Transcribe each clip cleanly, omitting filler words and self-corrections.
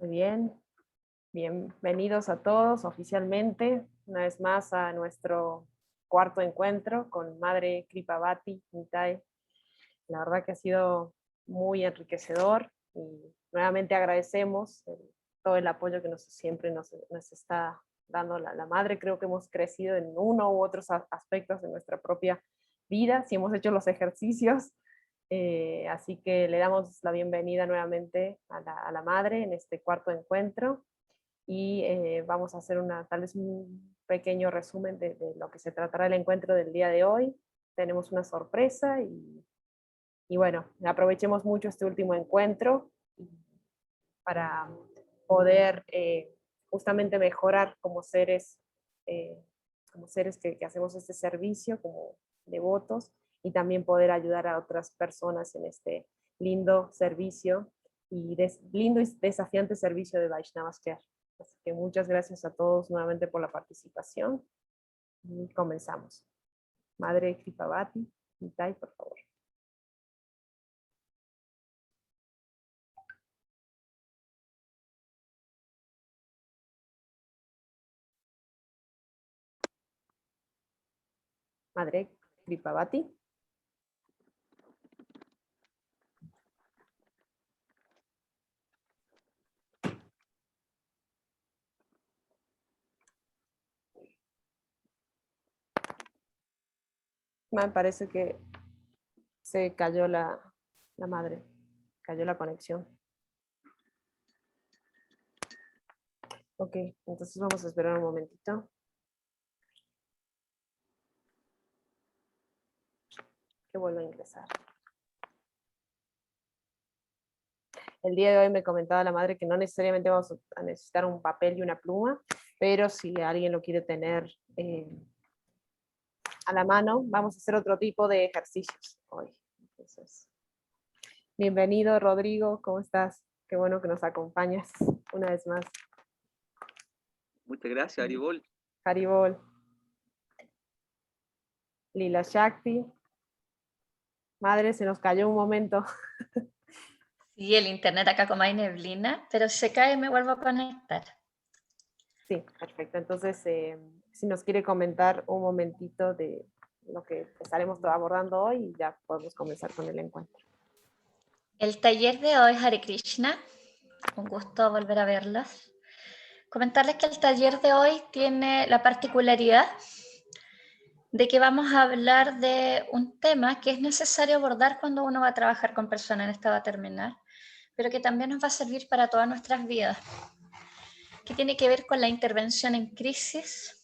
Muy bien, bienvenidos a todos oficialmente, una vez más a nuestro cuarto encuentro con Madre Kripavati Nitai. La verdad que ha sido muy enriquecedor y nuevamente agradecemos todo el apoyo que siempre nos está dando la Madre. Creo que hemos crecido en uno u otros aspectos de nuestra propia vida, si hemos hecho los ejercicios. Así que le damos la bienvenida nuevamente a la Madre en este cuarto encuentro y vamos a hacer tal vez un pequeño resumen de lo que se tratará el encuentro del día de hoy. Tenemos una sorpresa y bueno, aprovechemos mucho este último encuentro para poder justamente mejorar eh, como seres que hacemos este servicio, como devotos, y también poder ayudar a otras personas en este lindo servicio y lindo y desafiante servicio de Vaishnavas Care. Así que muchas gracias a todos nuevamente por la participación y comenzamos. Madre Kripavati, Nitai, por favor. Madre Kripavati. Me parece que se cayó la madre, cayó la conexión. Ok, entonces vamos a esperar un momentito. Que vuelva a ingresar. El día de hoy me comentaba la madre que no necesariamente vamos a necesitar un papel y una pluma, pero si alguien lo quiere tener a la mano, vamos a hacer otro tipo de ejercicios hoy. Entonces, bienvenido Rodrigo, ¿cómo estás? Qué bueno que nos acompañas una vez más. Muchas gracias, Haribol. Haribol. Lila Shakti. Madre, se nos cayó un momento. Sí, el internet acá como hay neblina, pero se cae y me vuelvo a conectar. Sí, perfecto. Entonces, si nos quiere comentar un momentito de lo que estaremos abordando hoy, ya podemos comenzar con el encuentro. El taller de hoy, Hare Krishna, un gusto volver a verlos. Comentarles que el taller de hoy tiene la particularidad de que vamos a hablar de un tema que es necesario abordar cuando uno va a trabajar con personas en estado terminal, pero que también nos va a servir para todas nuestras vidas, que tiene que ver con la intervención en crisis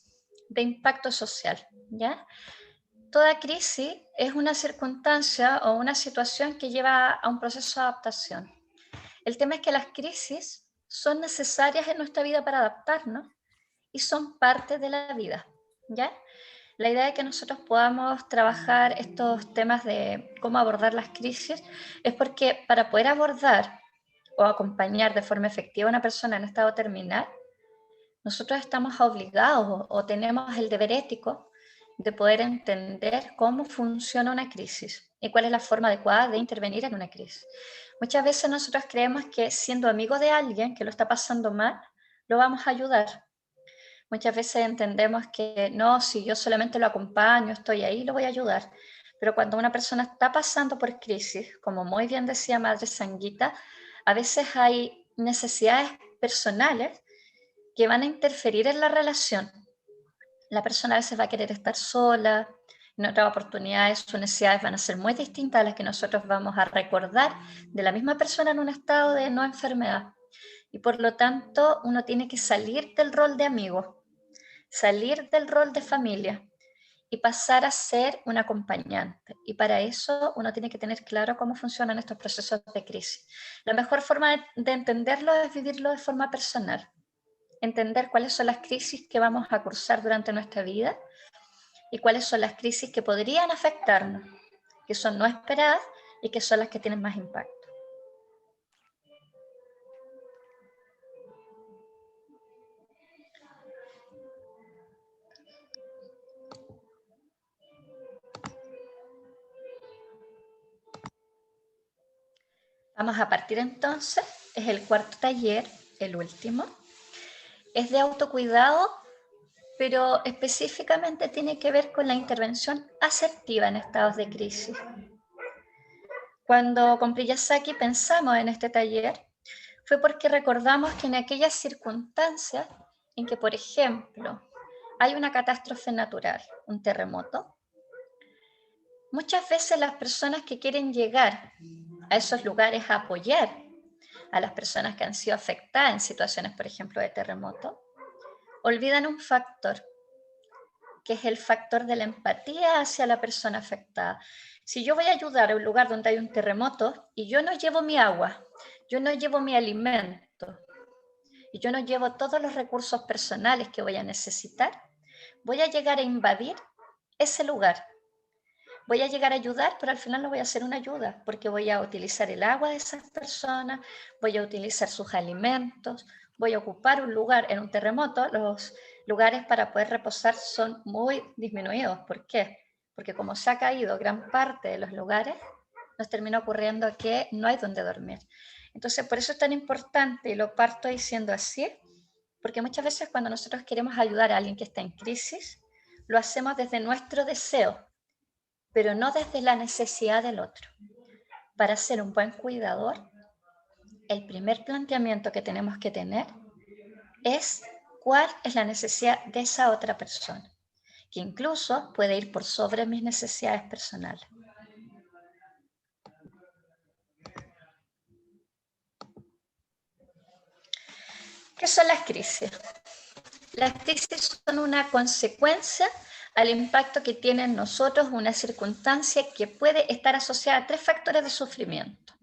de impacto social, ¿ya? Toda crisis es una circunstancia o una situación que lleva a un proceso de adaptación. El tema es que las crisis son necesarias en nuestra vida para adaptarnos y son parte de la vida, ¿ya? La idea de que nosotros podamos trabajar estos temas de cómo abordar las crisis es porque para poder abordar o acompañar de forma efectiva a una persona en estado terminal, nosotros estamos obligados o tenemos el deber ético de poder entender cómo funciona una crisis y cuál es la forma adecuada de intervenir en una crisis. Muchas veces nosotros creemos que siendo amigo de alguien que lo está pasando mal, lo vamos a ayudar. Muchas veces entendemos que no, si yo solamente lo acompaño, estoy ahí, lo voy a ayudar. Pero cuando una persona está pasando por crisis, como muy bien decía Madre Sanguita, a veces hay necesidades personales que van a interferir en la relación. La persona a veces va a querer estar sola, en otras oportunidades sus necesidades van a ser muy distintas a las que nosotros vamos a recordar de la misma persona en un estado de no enfermedad. Y por lo tanto, uno tiene que salir del rol de amigo, salir del rol de familia y pasar a ser un acompañante. Y para eso uno tiene que tener claro cómo funcionan estos procesos de crisis. La mejor forma de entenderlo es vivirlo de forma personal. Entender cuáles son las crisis que vamos a cursar durante nuestra vida y cuáles son las crisis que podrían afectarnos, que son no esperadas y que son las que tienen más impacto. Vamos a partir entonces, es el cuarto taller, el último, es de autocuidado, pero específicamente tiene que ver con la intervención asertiva en estados de crisis. Cuando con Priyasaki pensamos en este taller, fue porque recordamos que en aquellas circunstancias en que, por ejemplo, hay una catástrofe natural, un terremoto, muchas veces las personas que quieren llegar a esos lugares a apoyar a las personas que han sido afectadas en situaciones, por ejemplo, de terremoto, olvidan un factor, que es el factor de la empatía hacia la persona afectada. Si yo voy a ayudar a un lugar donde hay un terremoto y yo no llevo mi agua, yo no llevo mi alimento y yo no llevo todos los recursos personales que voy a necesitar, voy a llegar a invadir ese lugar. Voy a llegar a ayudar, pero al final no voy a hacer una ayuda, porque voy a utilizar el agua de esas personas, voy a utilizar sus alimentos, voy a ocupar un lugar en un terremoto. Los lugares para poder reposar son muy disminuidos. ¿Por qué? Porque como se ha caído gran parte de los lugares, nos termina ocurriendo que no hay donde dormir. Entonces, por eso es tan importante, y lo parto diciendo así, porque muchas veces cuando nosotros queremos ayudar a alguien que está en crisis, lo hacemos desde nuestro deseo, pero no desde la necesidad del otro. Para ser un buen cuidador, el primer planteamiento que tenemos que tener es cuál es la necesidad de esa otra persona, que incluso puede ir por sobre mis necesidades personales. ¿Qué son las crisis? Las crisis son una consecuencia al impacto que tiene en nosotros una circunstancia que puede estar asociada a 3 factores de sufrimiento.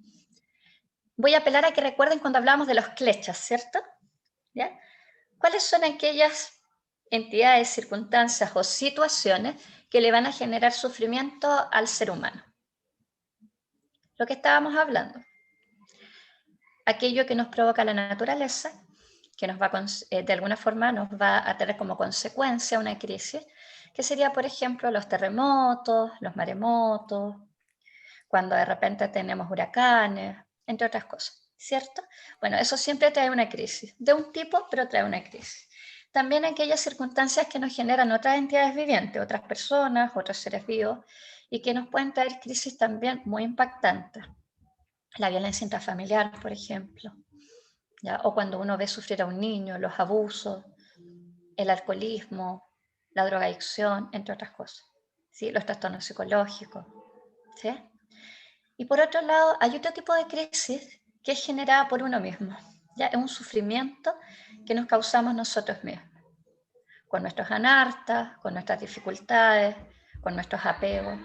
Voy a apelar a que recuerden cuando hablábamos de los kleshas, ¿cierto? ¿Ya? ¿Cuáles son aquellas entidades, circunstancias o situaciones que le van a generar sufrimiento al ser humano? Lo que estábamos hablando. Aquello que nos provoca la naturaleza, que nos va de alguna forma nos va a tener como consecuencia una crisis, que sería, por ejemplo, los terremotos, los maremotos, cuando de repente tenemos huracanes, entre otras cosas, ¿cierto? Bueno, eso siempre trae una crisis, de un tipo, pero trae una crisis. También aquellas circunstancias que nos generan otras entidades vivientes, otras personas, otros seres vivos, y que nos pueden traer crisis también muy impactantes. La violencia intrafamiliar, por ejemplo, ¿ya? O cuando uno ve sufrir a un niño, los abusos, el alcoholismo, la drogadicción, entre otras cosas, ¿sí? Los trastornos psicológicos, ¿sí? Y por otro lado, hay otro tipo de crisis que es generada por uno mismo, ¿ya? Es un sufrimiento que nos causamos nosotros mismos, con nuestros anartas, con nuestras dificultades, con nuestros apegos.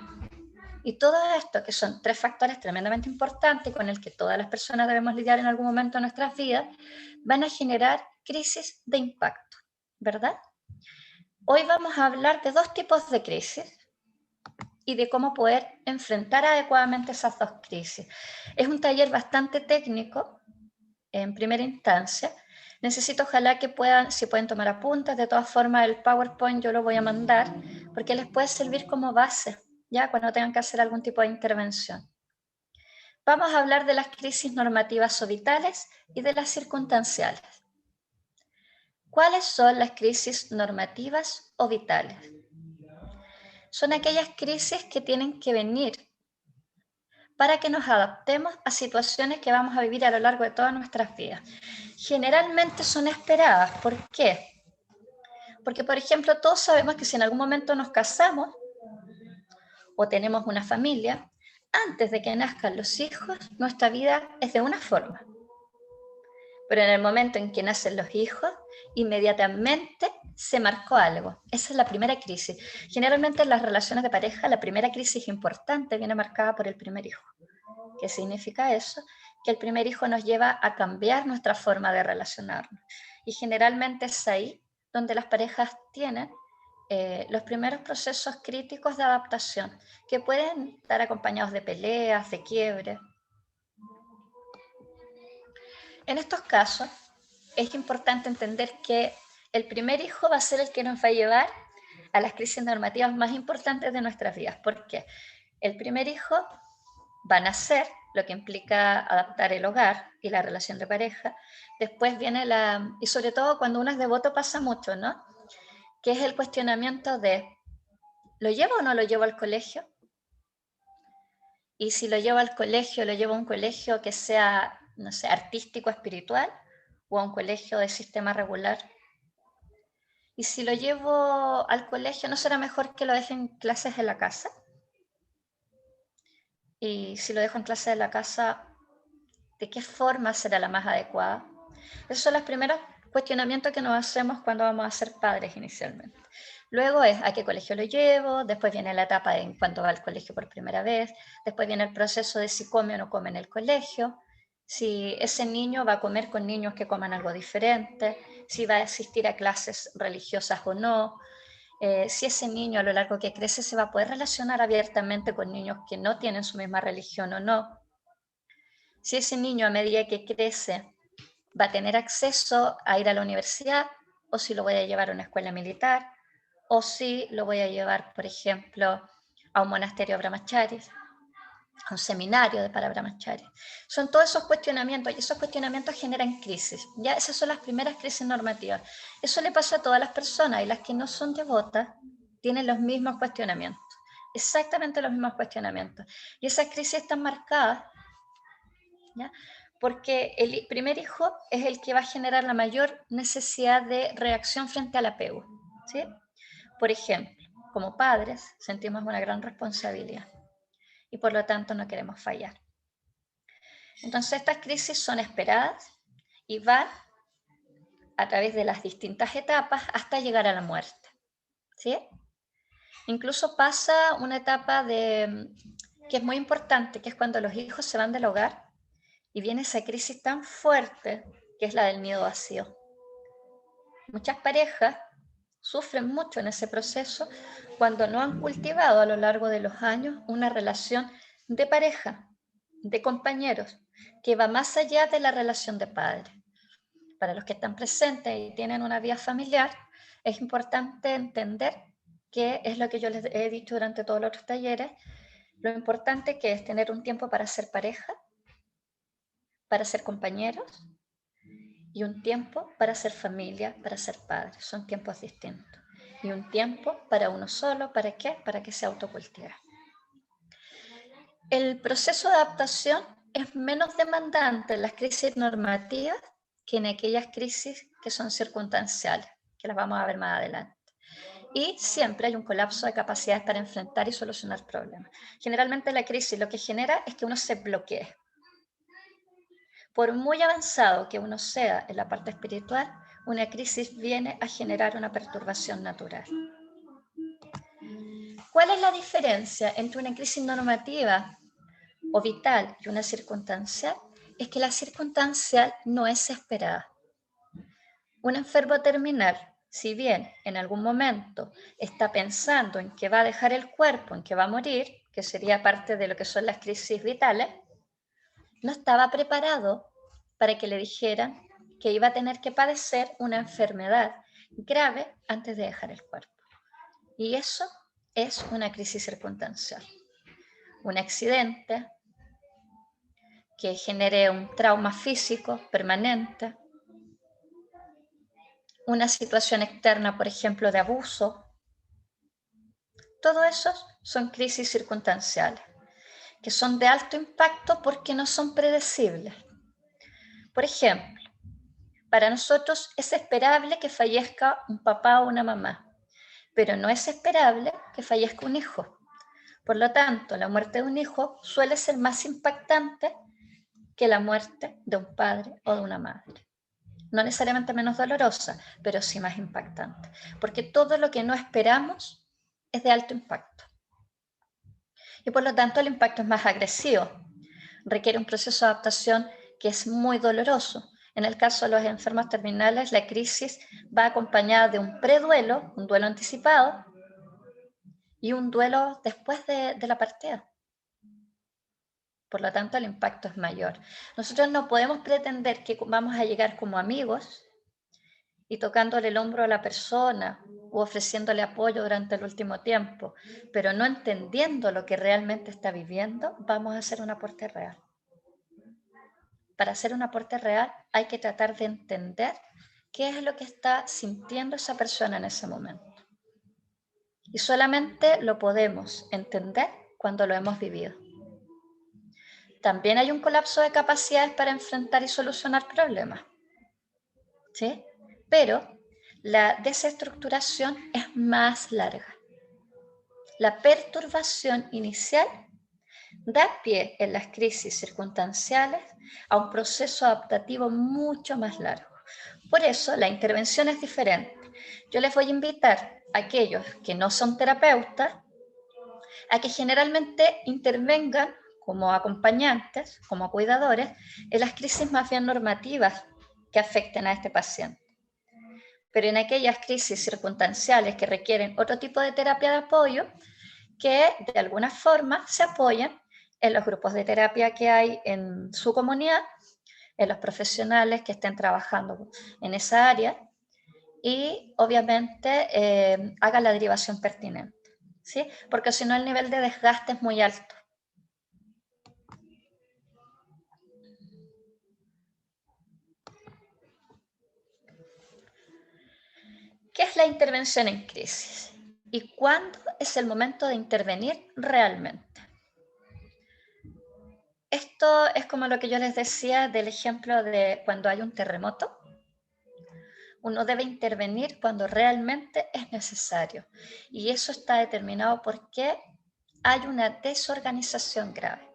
Y todo esto, que son 3 factores tremendamente importantes con el que todas las personas debemos lidiar en algún momento de nuestras vidas, van a generar crisis de impacto, ¿verdad? Hoy vamos a hablar de 2 tipos de crisis y de cómo poder enfrentar adecuadamente esas 2 crisis. Es un taller bastante técnico en primera instancia. Necesito ojalá que puedan, si pueden tomar apuntes, de todas formas el PowerPoint yo lo voy a mandar porque les puede servir como base, ya cuando tengan que hacer algún tipo de intervención. Vamos a hablar de las crisis normativas o vitales y de las circunstanciales. ¿Cuáles son las crisis normativas o vitales? Son aquellas crisis que tienen que venir para que nos adaptemos a situaciones que vamos a vivir a lo largo de todas nuestras vidas. Generalmente son esperadas. ¿Por qué? Porque, por ejemplo, todos sabemos que si en algún momento nos casamos o tenemos una familia, antes de que nazcan los hijos, nuestra vida es de una forma. Pero en el momento en que nacen los hijos, inmediatamente se marcó algo. Esa es la primera crisis. Generalmente en las relaciones de pareja, la primera crisis importante viene marcada por el primer hijo. ¿Qué significa eso? Que el primer hijo nos lleva a cambiar nuestra forma de relacionarnos. Y generalmente es ahí donde las parejas tienen los primeros procesos críticos de adaptación, que pueden estar acompañados de peleas, de quiebres. En estos casos, es importante entender que el primer hijo va a ser el que nos va a llevar a las crisis normativas más importantes de nuestras vidas. ¿Por qué? El primer hijo va a nacer lo que implica adaptar el hogar y la relación de pareja. Después viene y sobre todo cuando uno es devoto pasa mucho, ¿no? Que es el cuestionamiento de, ¿lo llevo o no lo llevo al colegio? Y si lo llevo al colegio, lo llevo a un colegio que sea, no sé, artístico, espiritual, o a un colegio de sistema regular. Y si lo llevo al colegio, ¿no será mejor que lo deje en clases en la casa? Y si lo dejo en clases en la casa, ¿de qué forma será la más adecuada? Esos son los primeros cuestionamientos que nos hacemos cuando vamos a ser padres inicialmente. Luego es a qué colegio lo llevo, después viene la etapa de cuando va al colegio por primera vez, después viene el proceso de si come o no come en el colegio, si ese niño va a comer con niños que coman algo diferente, si va a asistir a clases religiosas o no, si ese niño a lo largo que crece se va a poder relacionar abiertamente con niños que no tienen su misma religión o no, si ese niño a medida que crece va a tener acceso a ir a la universidad o si lo voy a llevar a una escuela militar o si lo voy a llevar, por ejemplo, a un monasterio brahmacharis, a un seminario para brahmacharis. Son todos esos cuestionamientos y esos cuestionamientos generan crisis. Ya esas son las primeras crisis normativas. Eso le pasa a todas las personas y las que no son devotas tienen los mismos cuestionamientos, exactamente los mismos cuestionamientos. Y esas crisis están marcadas, ¿ya? Porque el primer hijo es el que va a generar la mayor necesidad de reacción frente al apego, ¿sí? Por ejemplo, como padres sentimos una gran responsabilidad y por lo tanto no queremos fallar. Entonces estas crisis son esperadas y van a través de las distintas etapas hasta llegar a la muerte, ¿sí? Incluso pasa una etapa que es muy importante, que es cuando los hijos se van del hogar y viene esa crisis tan fuerte que es la del nido vacío. Muchas parejas sufren mucho en ese proceso cuando no han cultivado a lo largo de los años una relación de pareja, de compañeros, que va más allá de la relación de padre. Para los que están presentes y tienen una vida familiar, es importante entender que es lo que yo les he dicho durante todos los otros talleres, lo importante que es tener un tiempo para ser pareja, para ser compañeros, y un tiempo para ser familia, para ser padre. Son tiempos distintos. Y un tiempo para uno solo, ¿para qué? Para que se autocultive. El proceso de adaptación es menos demandante en las crisis normativas que en aquellas crisis que son circunstanciales, que las vamos a ver más adelante. Y siempre hay un colapso de capacidades para enfrentar y solucionar problemas. Generalmente la crisis lo que genera es que uno se bloquee. Por muy avanzado que uno sea en la parte espiritual, una crisis viene a generar una perturbación natural. ¿Cuál es la diferencia entre una crisis normativa o vital y una circunstancial? Es que la circunstancial no es esperada. Un enfermo terminal, si bien en algún momento está pensando en que va a dejar el cuerpo, en que va a morir, que sería parte de lo que son las crisis vitales, no estaba preparado para que le dijeran que iba a tener que padecer una enfermedad grave antes de dejar el cuerpo. Y eso es una crisis circunstancial. Un accidente que genere un trauma físico permanente, una situación externa, por ejemplo, de abuso. Todo eso son crisis circunstanciales, que son de alto impacto porque no son predecibles. Por ejemplo, para nosotros es esperable que fallezca un papá o una mamá, pero no es esperable que fallezca un hijo. Por lo tanto, la muerte de un hijo suele ser más impactante que la muerte de un padre o de una madre. No necesariamente menos dolorosa, pero sí más impactante, porque todo lo que no esperamos es de alto impacto. Y por lo tanto el impacto es más agresivo. Requiere un proceso de adaptación que es muy doloroso. En el caso de los enfermos terminales, la crisis va acompañada de un preduelo, un duelo anticipado, y un duelo después de la partida. Por lo tanto, el impacto es mayor. Nosotros no podemos pretender que vamos a llegar como amigos y tocándole el hombro a la persona o ofreciéndole apoyo durante el último tiempo, pero no entendiendo lo que realmente está viviendo, vamos a hacer un aporte real. para hacer un aporte real, hay que tratar de entender qué es lo que está sintiendo esa persona en ese momento. Y solamente lo podemos entender cuando lo hemos vivido. También hay un colapso de capacidades para enfrentar y solucionar problemas, ¿sí? Pero la desestructuración es más larga. La perturbación inicial da pie en las crisis circunstanciales a un proceso adaptativo mucho más largo. Por eso la intervención es diferente. Yo les voy a invitar a aquellos que no son terapeutas a que generalmente intervengan como acompañantes, como cuidadores, en las crisis más bien normativas que afecten a este paciente. Pero en aquellas crisis circunstanciales que requieren otro tipo de terapia de apoyo, que de alguna forma se apoyan en los grupos de terapia que hay en su comunidad, en los profesionales que estén trabajando en esa área y obviamente hagan la derivación pertinente, ¿sí? Porque si no el nivel de desgaste es muy alto. ¿Qué es la intervención en crisis? ¿Y cuándo es el momento de intervenir realmente? Esto es como lo que yo les decía del ejemplo de cuando hay un terremoto. Uno debe intervenir cuando realmente es necesario. Y eso está determinado porque hay una desorganización grave.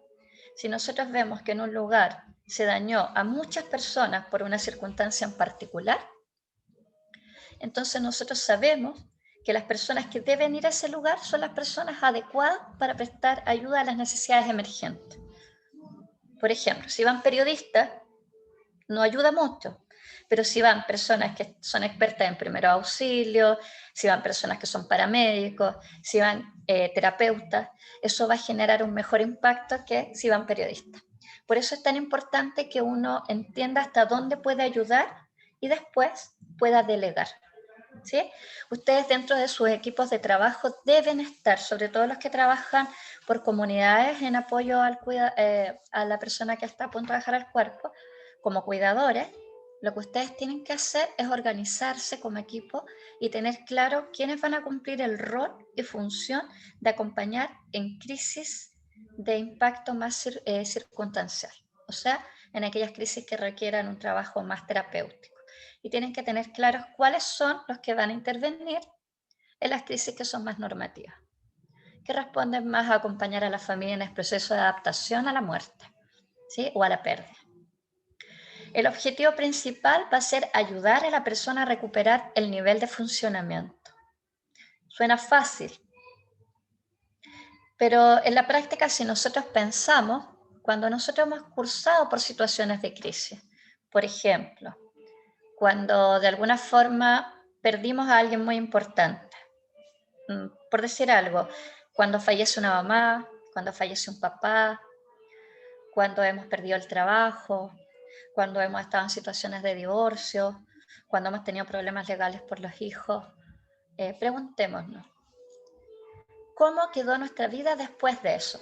Si nosotros vemos que en un lugar se dañó a muchas personas por una circunstancia en particular, entonces nosotros sabemos que las personas que deben ir a ese lugar son las personas adecuadas para prestar ayuda a las necesidades emergentes. Por ejemplo, si van periodistas, no ayuda mucho, pero si van personas que son expertas en primeros auxilios, si van personas que son paramédicos, si van terapeutas, eso va a generar un mejor impacto que si van periodistas. Por eso es tan importante que uno entienda hasta dónde puede ayudar y después pueda delegar, ¿sí? Ustedes dentro de sus equipos de trabajo deben estar, sobre todo los que trabajan por comunidades en apoyo a la persona que está a punto de dejar el cuerpo, como cuidadores, lo que ustedes tienen que hacer es organizarse como equipo y tener claro quiénes van a cumplir el rol y función de acompañar en crisis de impacto más circunstancial, o sea, en aquellas crisis que requieran un trabajo más terapéutico. Y tienen que tener claros cuáles son los que van a intervenir en las crisis que son más normativas, que responden más a acompañar a la familia en el proceso de adaptación a la muerte, ¿sí? O a la pérdida. El objetivo principal va a ser ayudar a la persona a recuperar el nivel de funcionamiento. Suena fácil, pero en la práctica, si nosotros pensamos, cuando nosotros hemos cursado por situaciones de crisis, por ejemplo, cuando de alguna forma perdimos a alguien muy importante, por decir algo, cuando fallece una mamá, cuando fallece un papá, cuando hemos perdido el trabajo, cuando hemos estado en situaciones de divorcio, cuando hemos tenido problemas legales por los hijos, preguntémonos, ¿cómo quedó nuestra vida después de eso?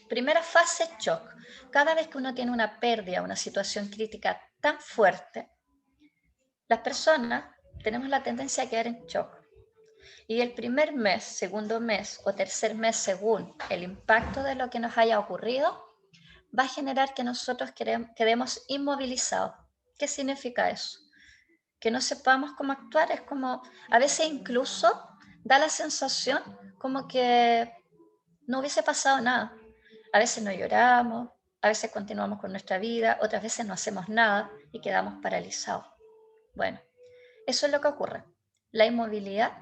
Primera fase, shock. Cada vez que uno tiene una pérdida, una situación crítica tan fuerte, las personas tenemos la tendencia a quedar en shock. Y el primer mes, segundo mes o tercer mes, según el impacto de lo que nos haya ocurrido, va a generar que nosotros quedemos inmovilizados. ¿Qué significa eso? Que no sepamos cómo actuar, es como, a veces incluso da la sensación como que no hubiese pasado nada. A veces no lloramos, a veces continuamos con nuestra vida, otras veces no hacemos nada y quedamos paralizados. Bueno, eso es lo que ocurre. La inmovilidad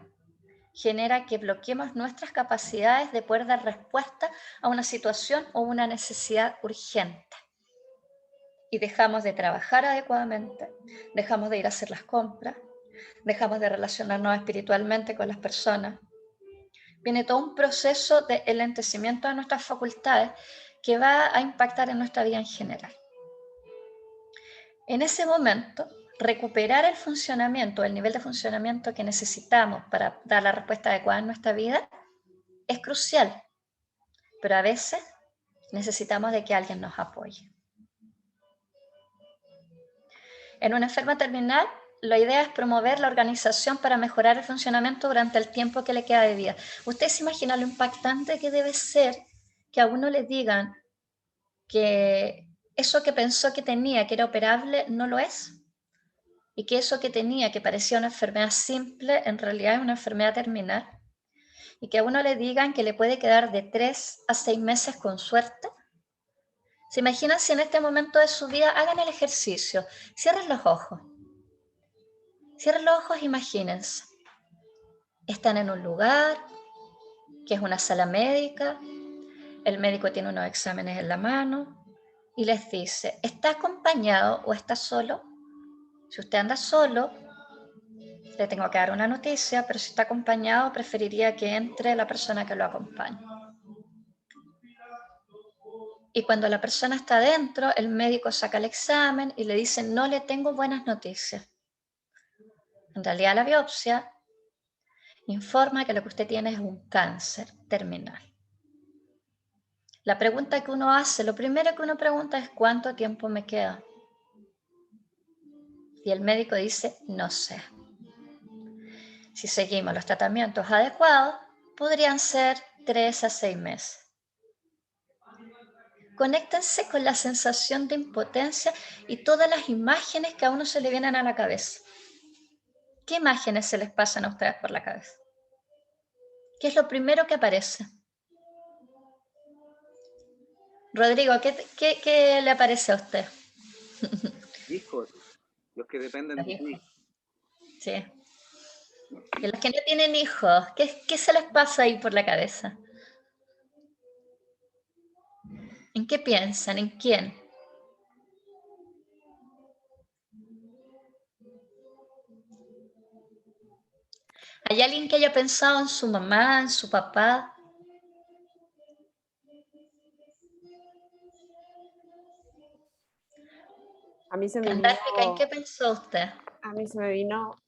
genera que bloqueemos nuestras capacidades de poder dar respuesta a una situación o una necesidad urgente. Y dejamos de trabajar adecuadamente, dejamos de ir a hacer las compras, dejamos de relacionarnos espiritualmente con las personas. Viene todo un proceso de enlentecimiento de nuestras facultades que va a impactar en nuestra vida en general. En ese momento, recuperar el funcionamiento, el nivel de funcionamiento que necesitamos para dar la respuesta adecuada en nuestra vida es crucial, pero a veces necesitamos de que alguien nos apoye. En un enfermo terminal, la idea es promover la organización para mejorar el funcionamiento durante el tiempo que le queda de vida. ¿Ustedes se imaginan lo impactante que debe ser que a uno le digan que eso que pensó que tenía, que era operable, no lo es? Y que eso que tenía, que parecía una enfermedad simple, en realidad es una enfermedad terminal. Y que a uno le digan que le puede quedar de 3 a 6 meses con suerte. ¿Se imaginan si en este momento de su vida hagan el ejercicio? Cierren los ojos. Cierren los ojos, imagínense. Están en un lugar que es una sala médica, el médico tiene unos exámenes en la mano y les dice, ¿está acompañado o está solo? Si usted anda solo, le tengo que dar una noticia, pero si está acompañado, preferiría que entre la persona que lo acompañe. Y cuando la persona está adentro, el médico saca el examen y le dice, no le tengo buenas noticias. En realidad la biopsia informa que lo que usted tiene es un cáncer terminal. La pregunta que uno hace, lo primero que uno pregunta es ¿cuánto tiempo me queda? Y el médico dice, no sé. Si seguimos los tratamientos adecuados, podrían ser 3 a 6 meses. Conéctense con la sensación de impotencia y todas las imágenes que a uno se le vienen a la cabeza. ¿Qué imágenes se les pasan a ustedes por la cabeza? ¿Qué es lo primero que aparece? Rodrigo, ¿qué le aparece a usted? Hijos, los que dependen Los de ti. hijos. Sí. Y los que no tienen hijos, ¿qué se les pasa ahí por la cabeza? ¿En qué piensan? ¿En quién? ¿Hay alguien que haya pensado en su mamá, en su papá? A mí se me Antártica, ¿en vino, qué pensó usted? a mí se me vino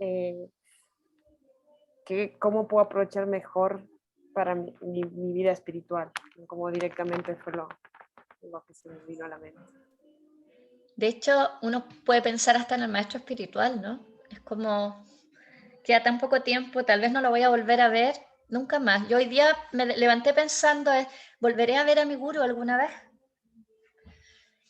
cómo puedo aprovechar mejor para mi vida espiritual, como directamente fue lo que se me vino a la mente. De hecho, uno puede pensar hasta en el maestro espiritual, ¿no? Es como, queda tan poco tiempo, tal vez no lo voy a volver a ver nunca más. Yo hoy día me levanté pensando, ¿volveré a ver a mi gurú alguna vez?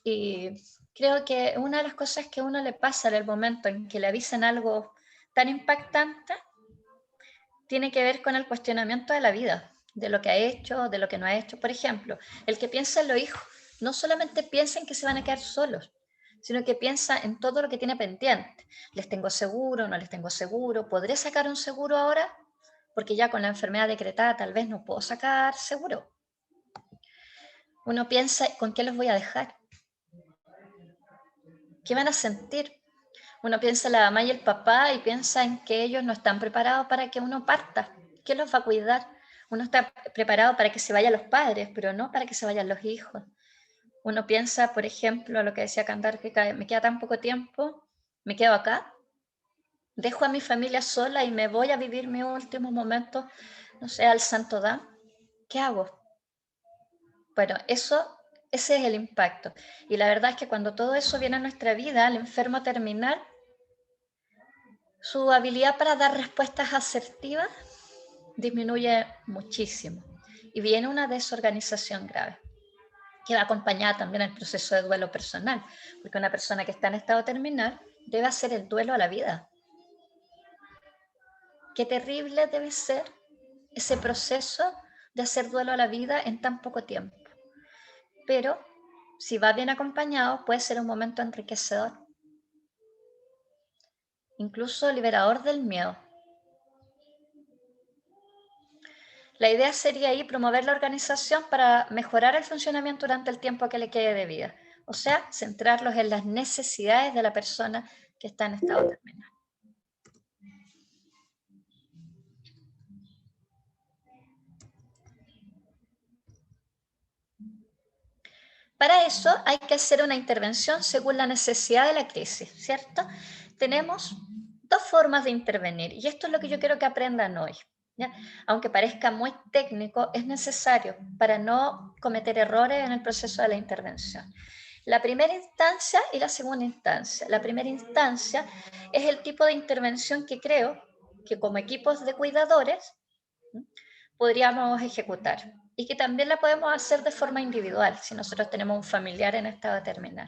Y creo que una de las cosas que a uno le pasa en el momento en que le avisan algo tan impactante tiene que ver con el cuestionamiento de la vida, de lo que ha hecho, de lo que no ha hecho. Por ejemplo, el que piensa en los hijos, no solamente piensa en que se van a quedar solos, sino que piensa en todo lo que tiene pendiente. ¿Les tengo seguro? ¿No les tengo seguro? ¿Podré sacar un seguro ahora? Porque ya con la enfermedad decretada tal vez no puedo sacar seguro. Uno piensa, ¿con qué los voy a dejar? ¿Qué van a sentir? Uno piensa en la mamá y el papá y piensa en que ellos no están preparados para que uno parta. ¿Quién los va a cuidar? Uno está preparado para que se vayan los padres, pero no para que se vayan los hijos. Uno piensa, por ejemplo, lo que decía Cantar, que me queda tan poco tiempo, me quedo acá, dejo a mi familia sola y me voy a vivir mis últimos momentos, no sé, al Santo Damme. ¿Qué hago? Bueno, ese es el impacto. Y la verdad es que cuando todo eso viene a nuestra vida, el enfermo terminal, su habilidad para dar respuestas asertivas disminuye muchísimo y viene una desorganización grave, que va acompañada también del proceso de duelo personal, porque una persona que está en estado terminal debe hacer el duelo a la vida. Qué terrible debe ser ese proceso de hacer duelo a la vida en tan poco tiempo. Pero si va bien acompañado, puede ser un momento enriquecedor, incluso liberador del miedo. La idea sería ahí promover la organización para mejorar el funcionamiento durante el tiempo que le quede de vida. O sea, centrarlos en las necesidades de la persona que está en estado terminal. Para eso hay que hacer una intervención según la necesidad de la crisis, ¿cierto? Tenemos dos formas de intervenir y esto es lo que yo quiero que aprendan hoy, ¿ya? Aunque parezca muy técnico, es necesario para no cometer errores en el proceso de la intervención. la primera instancia y la segunda instancia. La primera instancia es el tipo de intervención que creo que como equipos de cuidadores podríamos ejecutar y que también la podemos hacer de forma individual si nosotros tenemos un familiar en estado terminal,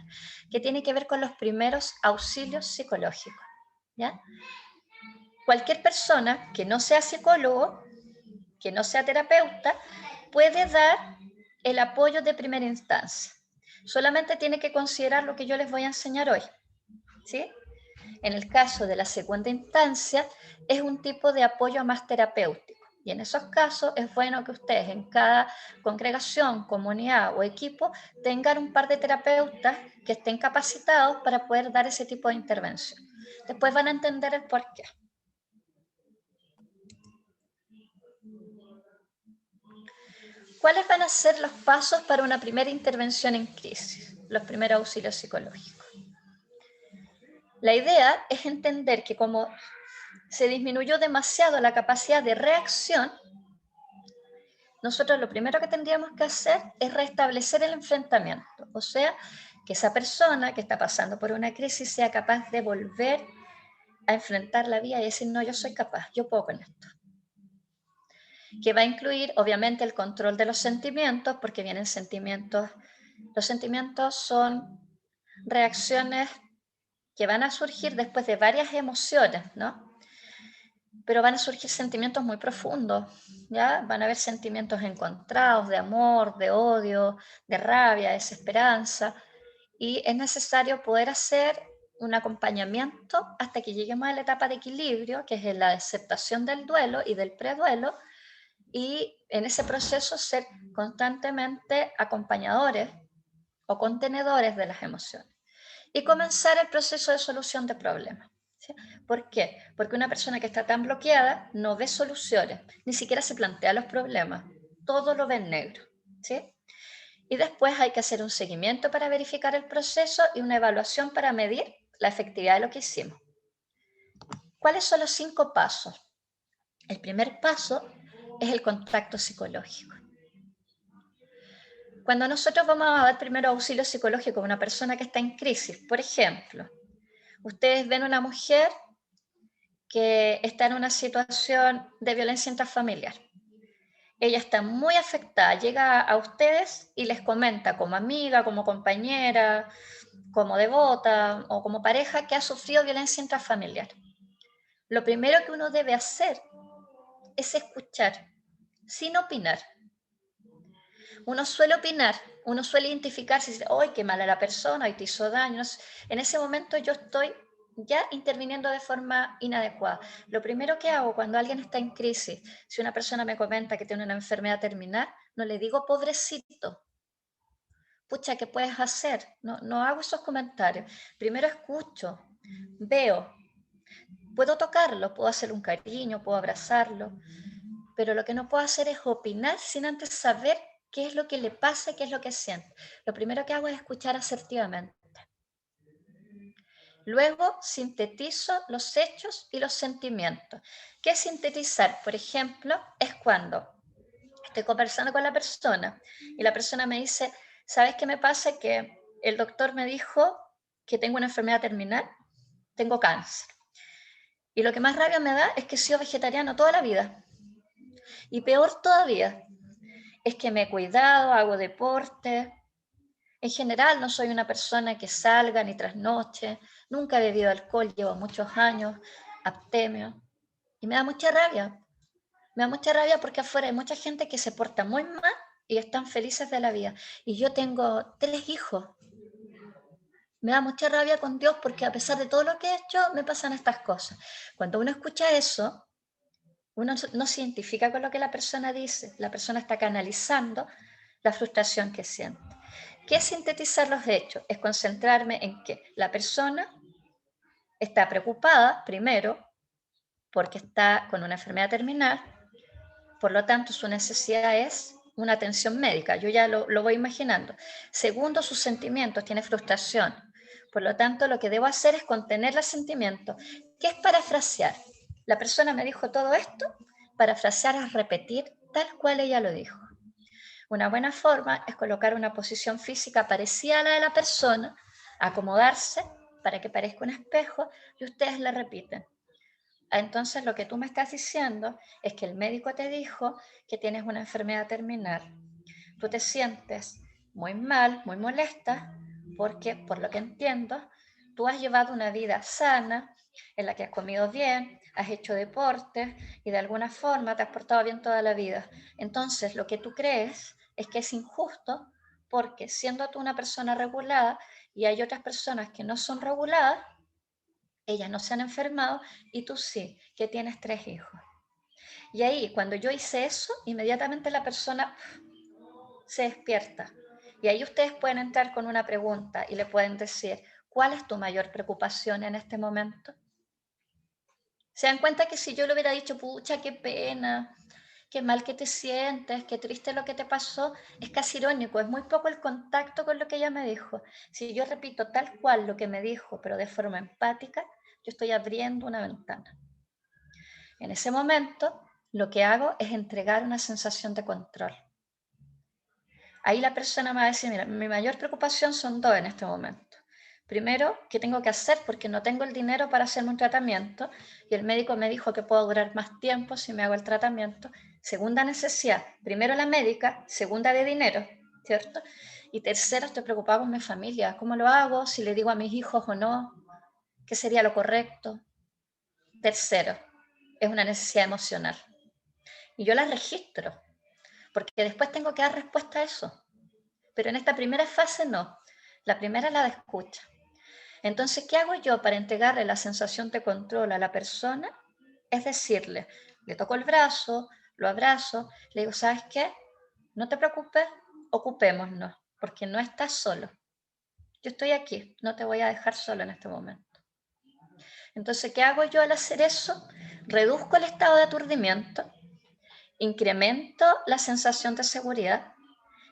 que tiene que ver con los primeros auxilios psicológicos, ¿ya? Cualquier persona que no sea psicólogo, que no sea terapeuta, puede dar el apoyo de primera instancia. Solamente tiene que considerar lo que yo les voy a enseñar hoy, ¿sí? En el caso de la segunda instancia, es un tipo de apoyo más terapéutico. Y en esos casos es bueno que ustedes en cada congregación, comunidad o equipo tengan un par de terapeutas que estén capacitados para poder dar ese tipo de intervención. Después van a entender el porqué. ¿Cuáles van a ser los pasos para una primera intervención en crisis? Los primeros auxilios psicológicos. La idea es entender que como se disminuyó demasiado la capacidad de reacción, nosotros lo primero que tendríamos que hacer es restablecer el enfrentamiento. O sea, que esa persona que está pasando por una crisis sea capaz de volver a enfrentar la vida y decir, no, yo soy capaz, yo puedo con esto. Que va a incluir, obviamente, el control de los sentimientos, porque vienen sentimientos. Los sentimientos son reacciones que van a surgir después de varias emociones, ¿no? Pero van a surgir sentimientos muy profundos, ¿ya? Van a haber sentimientos encontrados de amor, de odio, de rabia, de desesperanza, y es necesario poder hacer un acompañamiento hasta que lleguemos a la etapa de equilibrio, que es la aceptación del duelo y del preduelo, y en ese proceso ser constantemente acompañadores o contenedores de las emociones y comenzar el proceso de solución de problemas. ¿Sí? ¿Por qué? Porque una persona que está tan bloqueada no ve soluciones, ni siquiera se plantea los problemas, todo lo ve en negro. ¿Sí? Y después hay que hacer un seguimiento para verificar el proceso y una evaluación para medir la efectividad de lo que hicimos. ¿Cuáles son los 5 pasos? El primer paso es el contacto psicológico. Cuando nosotros vamos a dar primero auxilio psicológico a una persona que está en crisis, por ejemplo, ustedes ven una mujer que está en una situación de violencia intrafamiliar. Ella está muy afectada, llega a ustedes y les comenta como amiga, como compañera, como devota o como pareja que ha sufrido violencia intrafamiliar. Lo primero que uno debe hacer es escuchar, sin opinar. Uno suele opinar, uno suele identificarse y decir, ¡ay, qué mala la persona! ¡Ay, te hizo daño! En ese momento yo estoy ya interviniendo de forma inadecuada. Lo primero que hago cuando alguien está en crisis, si una persona me comenta que tiene una enfermedad terminal, no le digo pobrecito, pucha, ¿qué puedes hacer? No hago esos comentarios. Primero escucho, veo, puedo tocarlo, puedo hacerle un cariño, puedo abrazarlo, pero lo que no puedo hacer es opinar sin antes saber qué es lo que le pasa, qué es lo que siente. Lo primero que hago es escuchar asertivamente. Luego sintetizo los hechos y los sentimientos. ¿Qué es sintetizar? Por ejemplo, es cuando estoy conversando con la persona y la persona me dice, ¿sabes qué me pasa? Que el doctor me dijo que tengo una enfermedad terminal, tengo cáncer. Y lo que más rabia me da es que he sido vegetariano toda la vida. Y peor todavía, es que me he cuidado, hago deporte. En general no soy una persona que salga ni trasnoche, nunca he bebido alcohol, llevo muchos años, abstemio. Y me da mucha rabia. Me da mucha rabia porque afuera hay mucha gente que se porta muy mal y están felices de la vida. Y yo tengo 3 hijos. Me da mucha rabia con Dios porque a pesar de todo lo que he hecho, me pasan estas cosas. Cuando uno escucha eso, uno no se identifica con lo que la persona dice. La persona está canalizando la frustración que siente. ¿Qué es sintetizar los hechos? Es concentrarme en que la persona está preocupada, primero, porque está con una enfermedad terminal, por lo tanto, su necesidad es una atención médica, yo ya lo voy imaginando. Segundo, sus sentimientos, tiene frustración. Por lo tanto, lo que debo hacer es contener los sentimientos. ¿Qué es parafrasear? La persona me dijo todo esto, parafrasear es repetir tal cual ella lo dijo. Una buena forma es colocar una posición física parecida a la de la persona, acomodarse para que parezca un espejo y ustedes la repiten. Entonces lo que tú me estás diciendo es que el médico te dijo que tienes una enfermedad terminal. Tú te sientes muy mal, muy molesta, porque por lo que entiendo, tú has llevado una vida sana, en la que has comido bien, has hecho deporte y de alguna forma te has portado bien toda la vida. Entonces lo que tú crees es que es injusto porque siendo tú una persona regulada y hay otras personas que no son reguladas, ellas no se han enfermado y tú sí, que tienes 3 hijos. Y ahí, cuando yo hice eso, inmediatamente la persona se despierta. Y ahí ustedes pueden entrar con una pregunta y le pueden decir, ¿cuál es tu mayor preocupación en este momento? Se dan cuenta que si yo le hubiera dicho, pucha, qué pena, qué mal que te sientes, qué triste lo que te pasó, es casi irónico, es muy poco el contacto con lo que ella me dijo. Si yo repito tal cual lo que me dijo, pero de forma empática, yo estoy abriendo una ventana. En ese momento, lo que hago es entregar una sensación de control. Ahí la persona me va a decir, mira, mi mayor preocupación son 2 en este momento. Primero, ¿qué tengo que hacer? Porque no tengo el dinero para hacerme un tratamiento y el médico me dijo que puedo durar más tiempo si me hago el tratamiento. Segunda necesidad, primero la médica, segunda de dinero, ¿cierto? Y tercero, estoy preocupada con mi familia. ¿Cómo lo hago? Si le digo a mis hijos o no, ¿qué sería lo correcto? Tercero, es una necesidad emocional. Y yo la registro, porque después tengo que dar respuesta a eso. Pero en esta primera fase no. La primera es la de escucha. Entonces, ¿qué hago yo para entregarle la sensación de control a la persona? Es decirle, le toco el brazo, lo abrazo, le digo, ¿sabes qué? No te preocupes, ocupémonos, porque no estás solo. Yo estoy aquí, no te voy a dejar solo en este momento. Entonces, ¿qué hago yo al hacer eso? Reduzco el estado de aturdimiento, incremento la sensación de seguridad,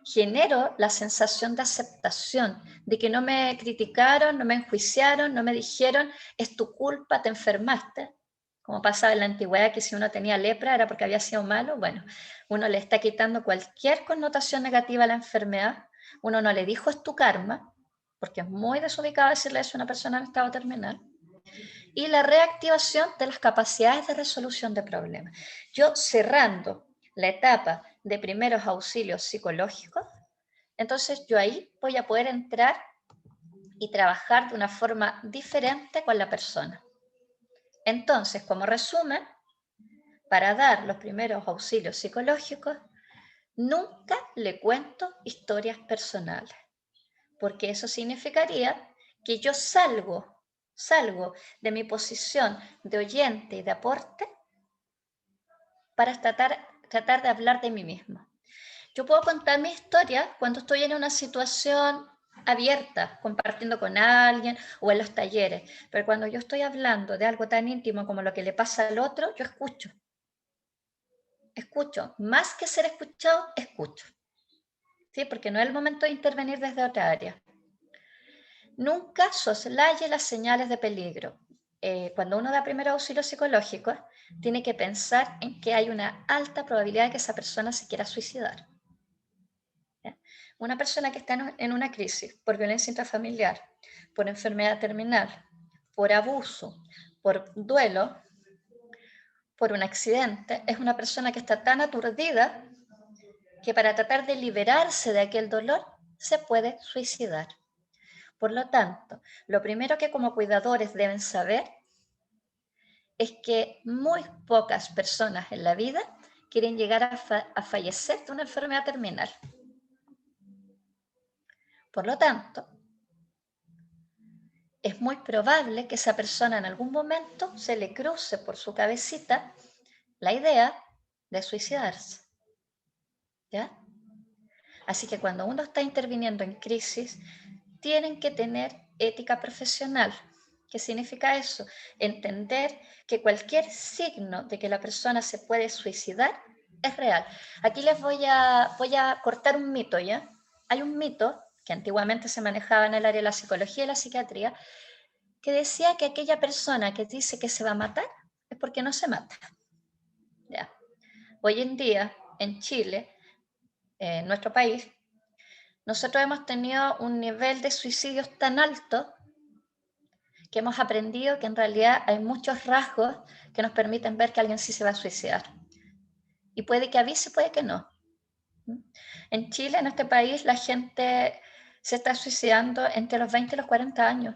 genero la sensación de aceptación, de que no me criticaron, no me enjuiciaron, no me dijeron, es tu culpa, te enfermaste, como pasaba en la antigüedad, que si uno tenía lepra era porque había sido malo. Bueno, uno le está quitando cualquier connotación negativa a la enfermedad, uno no le dijo es tu karma, porque es muy desubicado decirle eso a una persona en estado terminal, y la reactivación de las capacidades de resolución de problemas. Yo cerrando la etapa de primeros auxilios psicológicos, entonces yo ahí voy a poder entrar y trabajar de una forma diferente con la persona. Entonces, como resumen, para dar los primeros auxilios psicológicos, nunca le cuento historias personales, porque eso significaría que yo salgo de mi posición de oyente y de aporte para tratar de hablar de mí mismo. Yo puedo contar mi historia cuando estoy en una situación abierta, compartiendo con alguien o en los talleres, pero cuando yo estoy hablando de algo tan íntimo como lo que le pasa al otro, yo escucho. Escucho, más que ser escuchado, escucho. ¿Sí? Porque no es el momento de intervenir desde otra área. Nunca soslaye las señales de peligro. Cuando uno da primer auxilio psicológico, tiene que pensar en que hay una alta probabilidad de que esa persona se quiera suicidar. ¿Ya? Una persona que está en una crisis por violencia intrafamiliar, por enfermedad terminal, por abuso, por duelo, por un accidente, es una persona que está tan aturdida que para tratar de liberarse de aquel dolor se puede suicidar. Por lo tanto, lo primero que como cuidadores deben saber es que muy pocas personas en la vida quieren llegar a fallecer de una enfermedad terminal. Por lo tanto, es muy probable que esa persona en algún momento se le cruce por su cabecita la idea de suicidarse. ¿Ya? Así que cuando uno está interviniendo en crisis, tienen que tener ética profesional. ¿Qué significa eso? Entender que cualquier signo de que la persona se puede suicidar es real. Aquí les voy a cortar un mito, ¿ya? Hay un mito que antiguamente se manejaba en el área de la psicología y la psiquiatría, que decía que aquella persona que dice que se va a matar es porque no se mata. ¿Ya? Hoy en día, en Chile, en nuestro país, nosotros hemos tenido un nivel de suicidios tan alto que hemos aprendido que en realidad hay muchos rasgos que nos permiten ver que alguien sí se va a suicidar. Y puede que avise, puede que no. En Chile, en este país, la gente se está suicidando entre los 20 y los 40 años.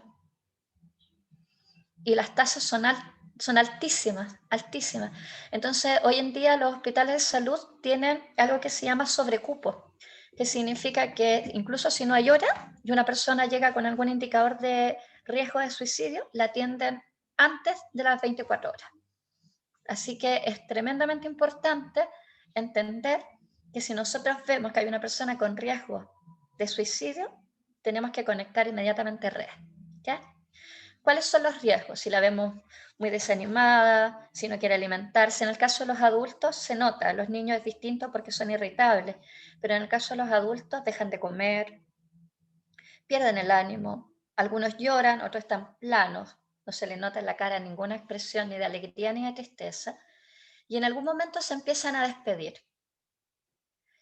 Y las tasas son altísimas, altísimas. Entonces, hoy en día los hospitales de salud tienen algo que se llama sobrecupo, que significa que incluso si no hay hora y una persona llega con algún indicador de riesgo de suicidio, la atienden antes de las 24 horas. Así que es tremendamente importante entender que si nosotros vemos que hay una persona con riesgo de suicidio, tenemos que conectar inmediatamente redes. ¿Ya? ¿Cuáles son los riesgos? Si la vemos muy desanimada, si no quiere alimentarse. En el caso de los adultos se nota, los niños es distinto porque son irritables, pero en el caso de los adultos dejan de comer, pierden el ánimo, algunos lloran, otros están planos, no se les nota en la cara ninguna expresión ni de alegría ni de tristeza, y en algún momento se empiezan a despedir.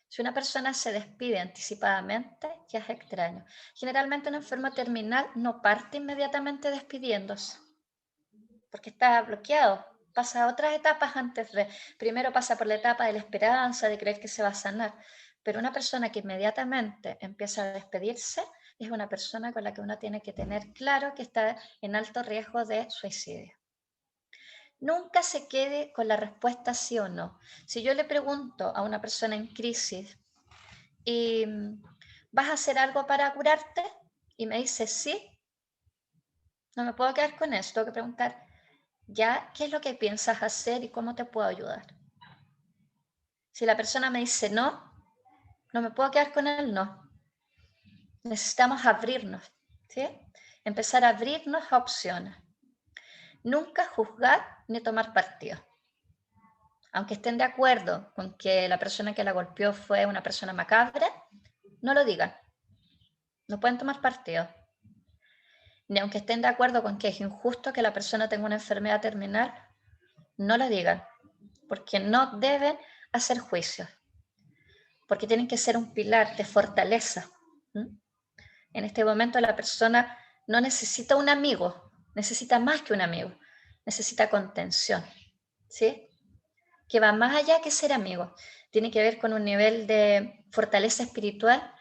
Si una persona se despide anticipadamente, ya es extraño. Generalmente un enfermo terminal no parte inmediatamente despidiéndose, porque está bloqueado. Pasa a otras etapas antes de... Primero pasa por la etapa de la esperanza, de creer que se va a sanar. Pero una persona que inmediatamente empieza a despedirse es una persona con la que uno tiene que tener claro que está en alto riesgo de suicidio. Nunca se quede con la respuesta sí o no. Si yo le pregunto a una persona en crisis, ¿y vas a hacer algo para curarte? Y me dice sí, no me puedo quedar con eso, tengo que preguntar, ¿ya qué es lo que piensas hacer y cómo te puedo ayudar? Si la persona me dice no, no me puedo quedar con el no. Necesitamos abrirnos, ¿sí? Empezar a abrirnos a opciones. Nunca juzgar ni tomar partido. Aunque estén de acuerdo con que la persona que la golpeó fue una persona macabra, no lo digan. No pueden tomar partido. Ni aunque estén de acuerdo con que es injusto que la persona tenga una enfermedad terminal, no lo digan, porque no deben hacer juicios, porque tienen que ser un pilar de fortaleza. En este momento la persona no necesita un amigo, necesita más que un amigo, necesita contención, ¿sí? Que va más allá que ser amigo, tiene que ver con un nivel de fortaleza espiritual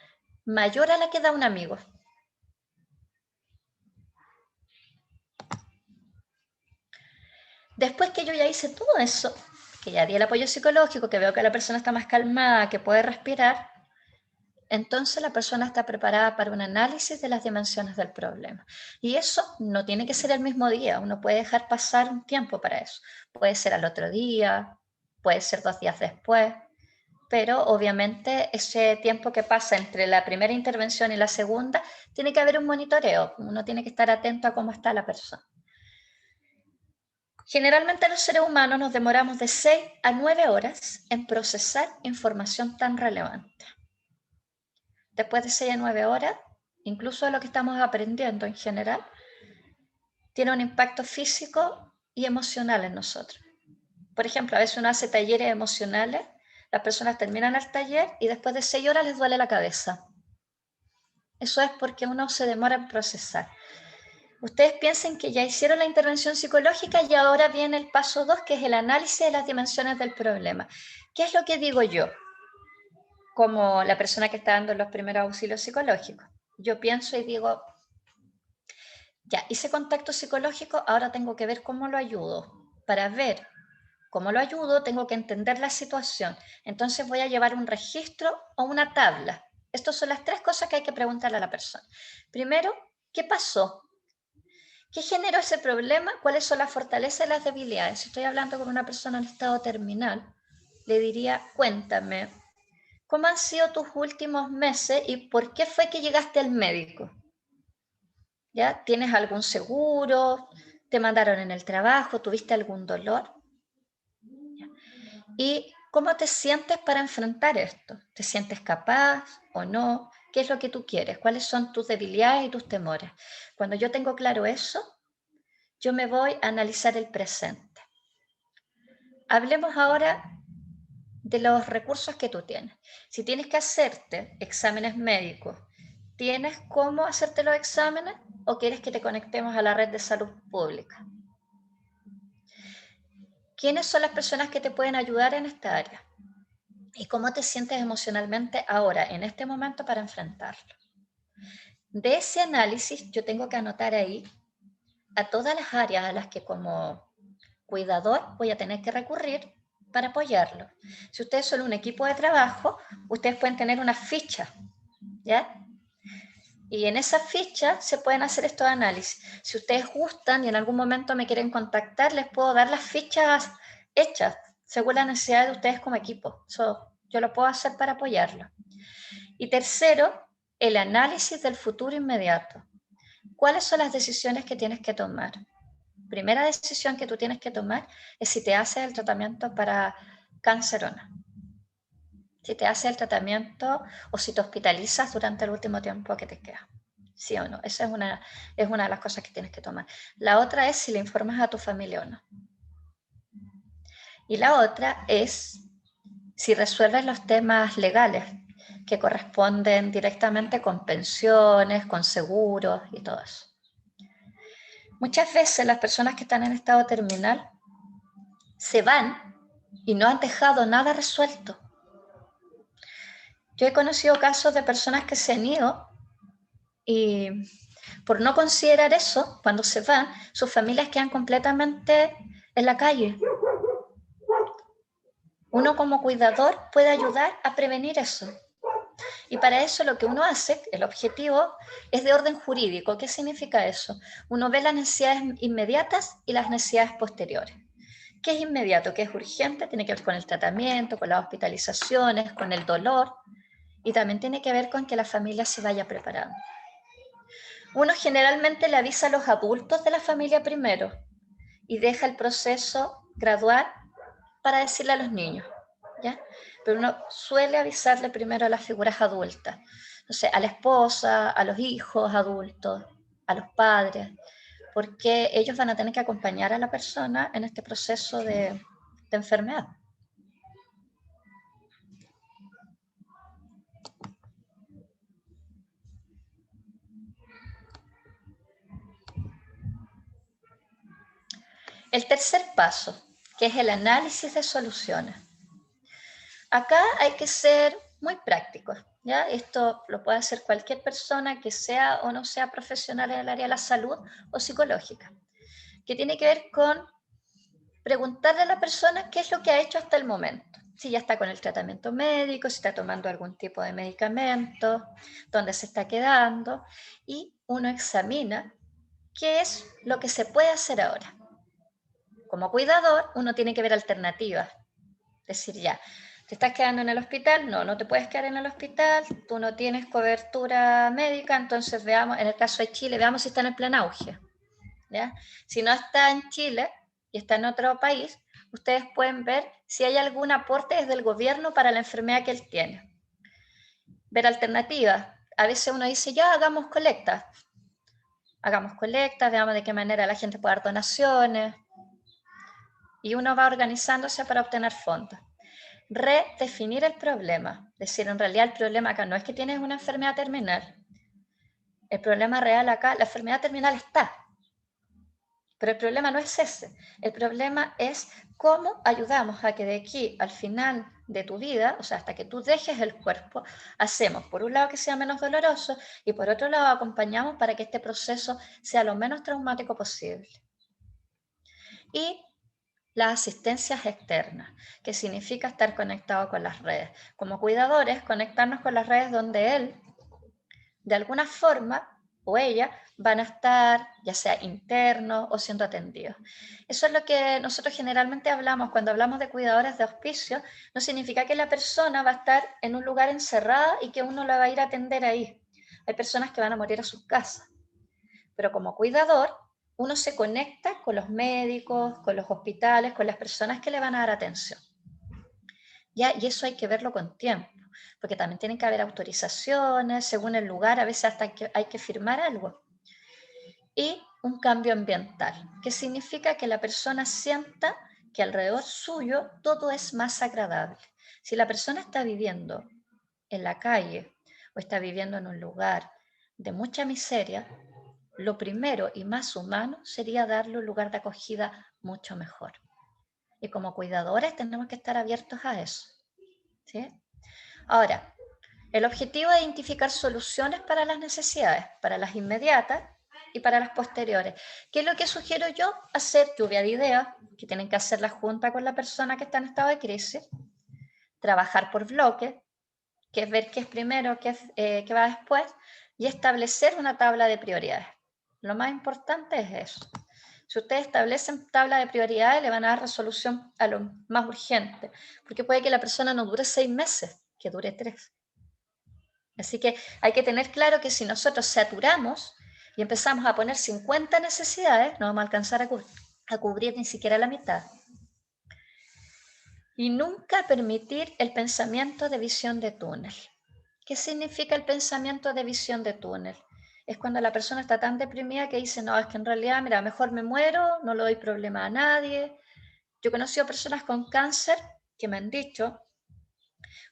mayor a la que da un amigo. Después que yo ya hice todo eso, que ya di el apoyo psicológico, que veo que la persona está más calmada, que puede respirar, entonces la persona está preparada para un análisis de las dimensiones del problema. Y eso no tiene que ser el mismo día, uno puede dejar pasar un tiempo para eso. Puede ser al otro día, puede ser 2 días después, pero obviamente ese tiempo que pasa entre la primera intervención y la segunda, tiene que haber un monitoreo, uno tiene que estar atento a cómo está la persona. Generalmente los seres humanos nos demoramos de 6 a 9 horas en procesar información tan relevante. Después de 6 a 9 horas, incluso lo que estamos aprendiendo en general, tiene un impacto físico y emocional en nosotros. Por ejemplo, a veces uno hace talleres emocionales, las personas terminan el taller y después de 6 horas les duele la cabeza. Eso es porque uno se demora en procesar. Ustedes piensen que ya hicieron la intervención psicológica y ahora viene el paso 2, que es el análisis de las dimensiones del problema. ¿Qué es lo que digo yo? Como la persona que está dando los primeros auxilios psicológicos. Yo pienso y digo, ya hice contacto psicológico, ahora tengo que ver cómo lo ayudo. Para ver cómo lo ayudo, tengo que entender la situación. Entonces voy a llevar un registro o una tabla. Estas son las 3 cosas que hay que preguntarle a la persona. Primero, ¿qué pasó? ¿Qué generó ese problema? ¿Cuáles son las fortalezas y las debilidades? Si estoy hablando con una persona en estado terminal, le diría, cuéntame, ¿cómo han sido tus últimos meses y por qué fue que llegaste al médico? ¿Ya? ¿Tienes algún seguro? ¿Te mandaron en el trabajo? ¿Tuviste algún dolor? ¿Ya? ¿Y cómo te sientes para enfrentar esto? ¿Te sientes capaz o no? ¿Qué es lo que tú quieres? ¿Cuáles son tus debilidades y tus temores? Cuando yo tengo claro eso, yo me voy a analizar el presente. Hablemos ahora de los recursos que tú tienes. Si tienes que hacerte exámenes médicos, ¿tienes cómo hacerte los exámenes o quieres que te conectemos a la red de salud pública? ¿Quiénes son las personas que te pueden ayudar en esta área? ¿Y cómo te sientes emocionalmente ahora, en este momento, para enfrentarlo? De ese análisis yo tengo que anotar ahí a todas las áreas a las que como cuidador voy a tener que recurrir para apoyarlo. Si ustedes son un equipo de trabajo, ustedes pueden tener una ficha, ¿ya? Y en esa ficha se pueden hacer estos análisis. Si ustedes gustan y en algún momento me quieren contactar, les puedo dar las fichas hechas según la necesidad de ustedes como equipo. Yo lo puedo hacer para apoyarlo. Y tercero, el análisis del futuro inmediato. ¿Cuáles son las decisiones que tienes que tomar? Primera decisión que tú tienes que tomar es si te haces el tratamiento para cáncer o no. Si te haces el tratamiento o si te hospitalizas durante el último tiempo que te queda. ¿Sí o no? Esa es una de las cosas que tienes que tomar. La otra es si le informas a tu familia o no. Y la otra es si resuelves los temas legales que corresponden directamente con pensiones, con seguros y todo eso. Muchas veces las personas que están en estado terminal se van y no han dejado nada resuelto. Yo he conocido casos de personas que se han ido y por no considerar eso, cuando se van, sus familias quedan completamente en la calle. Uno como cuidador puede ayudar a prevenir eso. Y para eso lo que uno hace, el objetivo, es de orden jurídico. ¿Qué significa eso? Uno ve las necesidades inmediatas y las necesidades posteriores. ¿Qué es inmediato? ¿Qué es urgente? Tiene que ver con el tratamiento, con las hospitalizaciones, con el dolor, y también tiene que ver con que la familia se vaya preparando. Uno generalmente le avisa a los adultos de la familia primero y deja el proceso gradual para decirle a los niños, ¿ya? Pero uno suele avisarle primero a las figuras adultas, no sé, a la esposa, a los hijos adultos, a los padres, porque ellos van a tener que acompañar a la persona en este proceso de enfermedad. El tercer paso, que es el análisis de soluciones. Acá hay que ser muy prácticos, ¿ya? Esto lo puede hacer cualquier persona que sea o no sea profesional en el área de la salud o psicológica, que tiene que ver con preguntarle a la persona qué es lo que ha hecho hasta el momento. Si ya está con el tratamiento médico, si está tomando algún tipo de medicamento, dónde se está quedando, y uno examina qué es lo que se puede hacer ahora. Como cuidador, uno tiene que ver alternativas. Decir, ya, ¿te estás quedando en el hospital? No, no te puedes quedar en el hospital, tú no tienes cobertura médica, entonces veamos, en el caso de Chile, veamos si está en el plan auge. ¿Ya? Si no está en Chile y está en otro país, ustedes pueden ver si hay algún aporte desde el gobierno para la enfermedad que él tiene. Ver alternativas. A veces uno dice, ya, hagamos colectas, veamos de qué manera la gente puede dar donaciones, y uno va organizándose para obtener fondos. Redefinir el problema, es decir, en realidad el problema acá no es que tienes una enfermedad terminal, el problema real acá, la enfermedad terminal está, pero el problema no es ese, el problema es cómo ayudamos a que de aquí al final de tu vida, o sea, hasta que tú dejes el cuerpo, hacemos por un lado que sea menos doloroso y por otro lado acompañamos para que este proceso sea lo menos traumático posible. Y las asistencias externas, que significa estar conectado con las redes. Como cuidadores, conectarnos con las redes donde él, de alguna forma, o ella, van a estar ya sea internos o siendo atendidos. Eso es lo que nosotros generalmente hablamos cuando hablamos de cuidadores de hospicio. No significa que la persona va a estar en un lugar encerrada y que uno la va a ir a atender ahí. Hay personas que van a morir a sus casas. Pero como cuidador, uno se conecta con los médicos, con los hospitales, con las personas que le van a dar atención. ¿Ya? Y eso hay que verlo con tiempo, porque también tienen que haber autorizaciones, según el lugar, a veces hasta hay que firmar algo. Y un cambio ambiental, que significa que la persona sienta que alrededor suyo todo es más agradable. Si la persona está viviendo en la calle o está viviendo en un lugar de mucha miseria, lo primero y más humano sería darle un lugar de acogida mucho mejor. Y como cuidadores tenemos que estar abiertos a eso, ¿sí? Ahora, el objetivo es identificar soluciones para las necesidades, para las inmediatas y para las posteriores. ¿Qué es lo que sugiero yo? Hacer lluvia de ideas, que tienen que hacer la junta con la persona que está en estado de crisis, trabajar por bloques, que es ver qué es primero, qué va después, y establecer una tabla de prioridades. Lo más importante es eso. Si ustedes establecen tabla de prioridades, le van a dar resolución a lo más urgente, porque puede que la persona no dure 6 meses, que dure 3. Así que hay que tener claro que si nosotros saturamos y empezamos a poner 50 necesidades, no vamos a alcanzar a cubrir ni siquiera la mitad. Y nunca permitir el pensamiento de visión de túnel. ¿Qué significa el pensamiento de visión de túnel? Es cuando la persona está tan deprimida que dice, no, es que en realidad, mira, mejor me muero, no le doy problema a nadie. Yo he conocido personas con cáncer que me han dicho,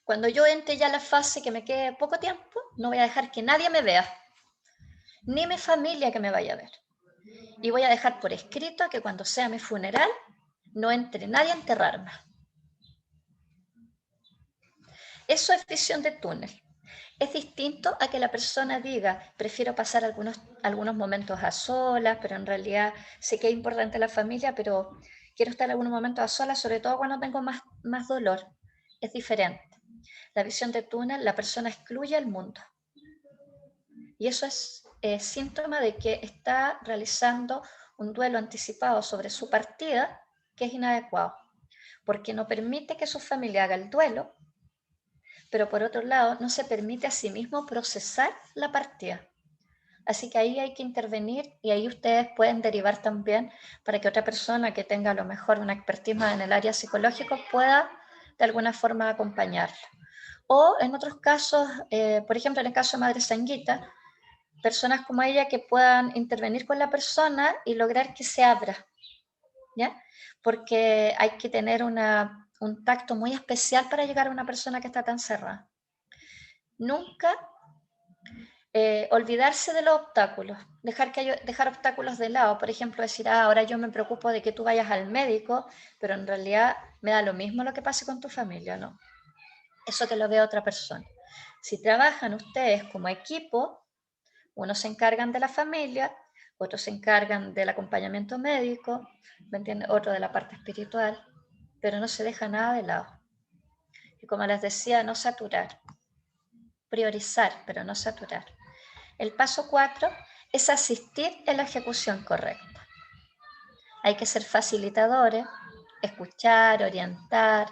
cuando yo entre ya a la fase que me quede poco tiempo, no voy a dejar que nadie me vea, ni mi familia que me vaya a ver. Y voy a dejar por escrito que cuando sea mi funeral, no entre nadie a enterrarme. Eso es visión de túnel. Es distinto a que la persona diga, prefiero pasar algunos momentos a solas, pero en realidad sé que es importante la familia, pero quiero estar algunos momentos a solas, sobre todo cuando tengo más dolor. Es diferente. La visión de túnel, la persona excluye al mundo. Y eso es síntoma de que está realizando un duelo anticipado sobre su partida que es inadecuado, porque no permite que su familia haga el duelo, pero por otro lado no se permite a sí mismo procesar la partida. Así que ahí hay que intervenir y ahí ustedes pueden derivar también para que otra persona que tenga a lo mejor una expertise en el área psicológica pueda de alguna forma acompañarla. O en otros casos, por ejemplo en el caso de Madre Sanguita, personas como ella que puedan intervenir con la persona y lograr que se abra, ¿ya? Porque hay que tener un tacto muy especial para llegar a una persona que está tan cerrada. Nunca olvidarse de los obstáculos, dejar obstáculos de lado, por ejemplo, decir, ahora yo me preocupo de que tú vayas al médico, pero en realidad me da lo mismo lo que pase con tu familia, ¿no? Eso que lo vea otra persona. Si trabajan ustedes como equipo, unos se encargan de la familia, otros se encargan del acompañamiento médico, ¿me entiendes? Otro de la parte espiritual, pero no se deja nada de lado. Y como les decía, no saturar, priorizar, pero no saturar. El paso 4 es asistir en la ejecución correcta. Hay que ser facilitadores, escuchar, orientar.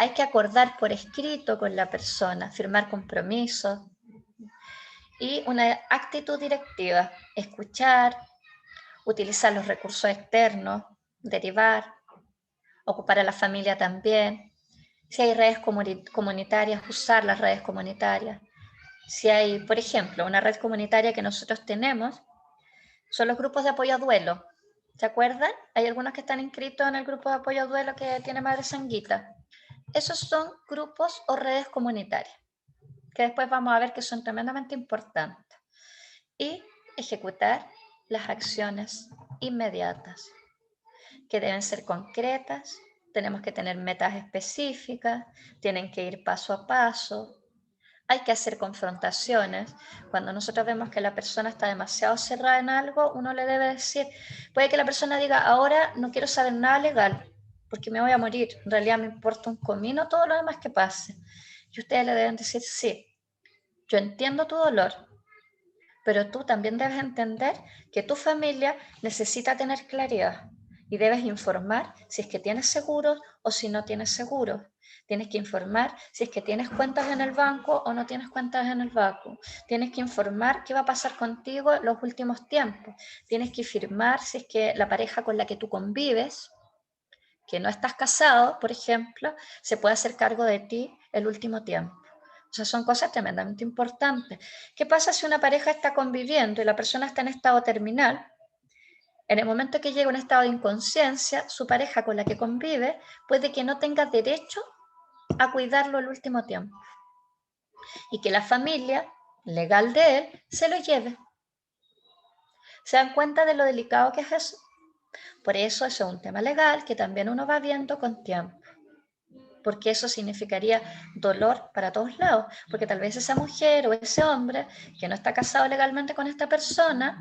Hay que acordar por escrito con la persona, firmar compromisos. Y una actitud directiva, escuchar, utilizar los recursos externos, derivar, ocupar a la familia también. Si hay redes comunitarias, usar las redes comunitarias. Si hay, por ejemplo, una red comunitaria que nosotros tenemos, son los grupos de apoyo a duelo. ¿Se acuerdan? Hay algunos que están inscritos en el grupo de apoyo a duelo que tiene Madre Sanguita. Esos son grupos o redes comunitarias, que después vamos a ver que son tremendamente importantes. Y ejecutar las acciones inmediatas, que deben ser concretas, tenemos que tener metas específicas, tienen que ir paso a paso, hay que hacer confrontaciones. Cuando nosotros vemos que la persona está demasiado cerrada en algo, uno le debe decir, puede que la persona diga, ahora no quiero saber nada legal, porque me voy a morir, en realidad me importa un comino todo lo demás que pase. Y ustedes le deben decir, sí, yo entiendo tu dolor, pero tú también debes entender que tu familia necesita tener claridad y debes informar si es que tienes seguros o si no tienes seguros. Tienes que informar si es que tienes cuentas en el banco o no tienes cuentas en el banco. Tienes que informar qué va a pasar contigo en los últimos tiempos. Tienes que informar si es que la pareja con la que tú convives, que no estás casado, por ejemplo, se puede hacer cargo de ti el último tiempo. O sea, son cosas tremendamente importantes. ¿Qué pasa si una pareja está conviviendo y la persona está en estado terminal? En el momento que llega a un estado de inconsciencia, su pareja con la que convive puede que no tenga derecho a cuidarlo el último tiempo. Y que la familia legal de él se lo lleve. ¿Se dan cuenta de lo delicado que es eso? Por eso es un tema legal que también uno va viendo con tiempo. Porque eso significaría dolor para todos lados. Porque tal vez esa mujer o ese hombre que no está casado legalmente con esta persona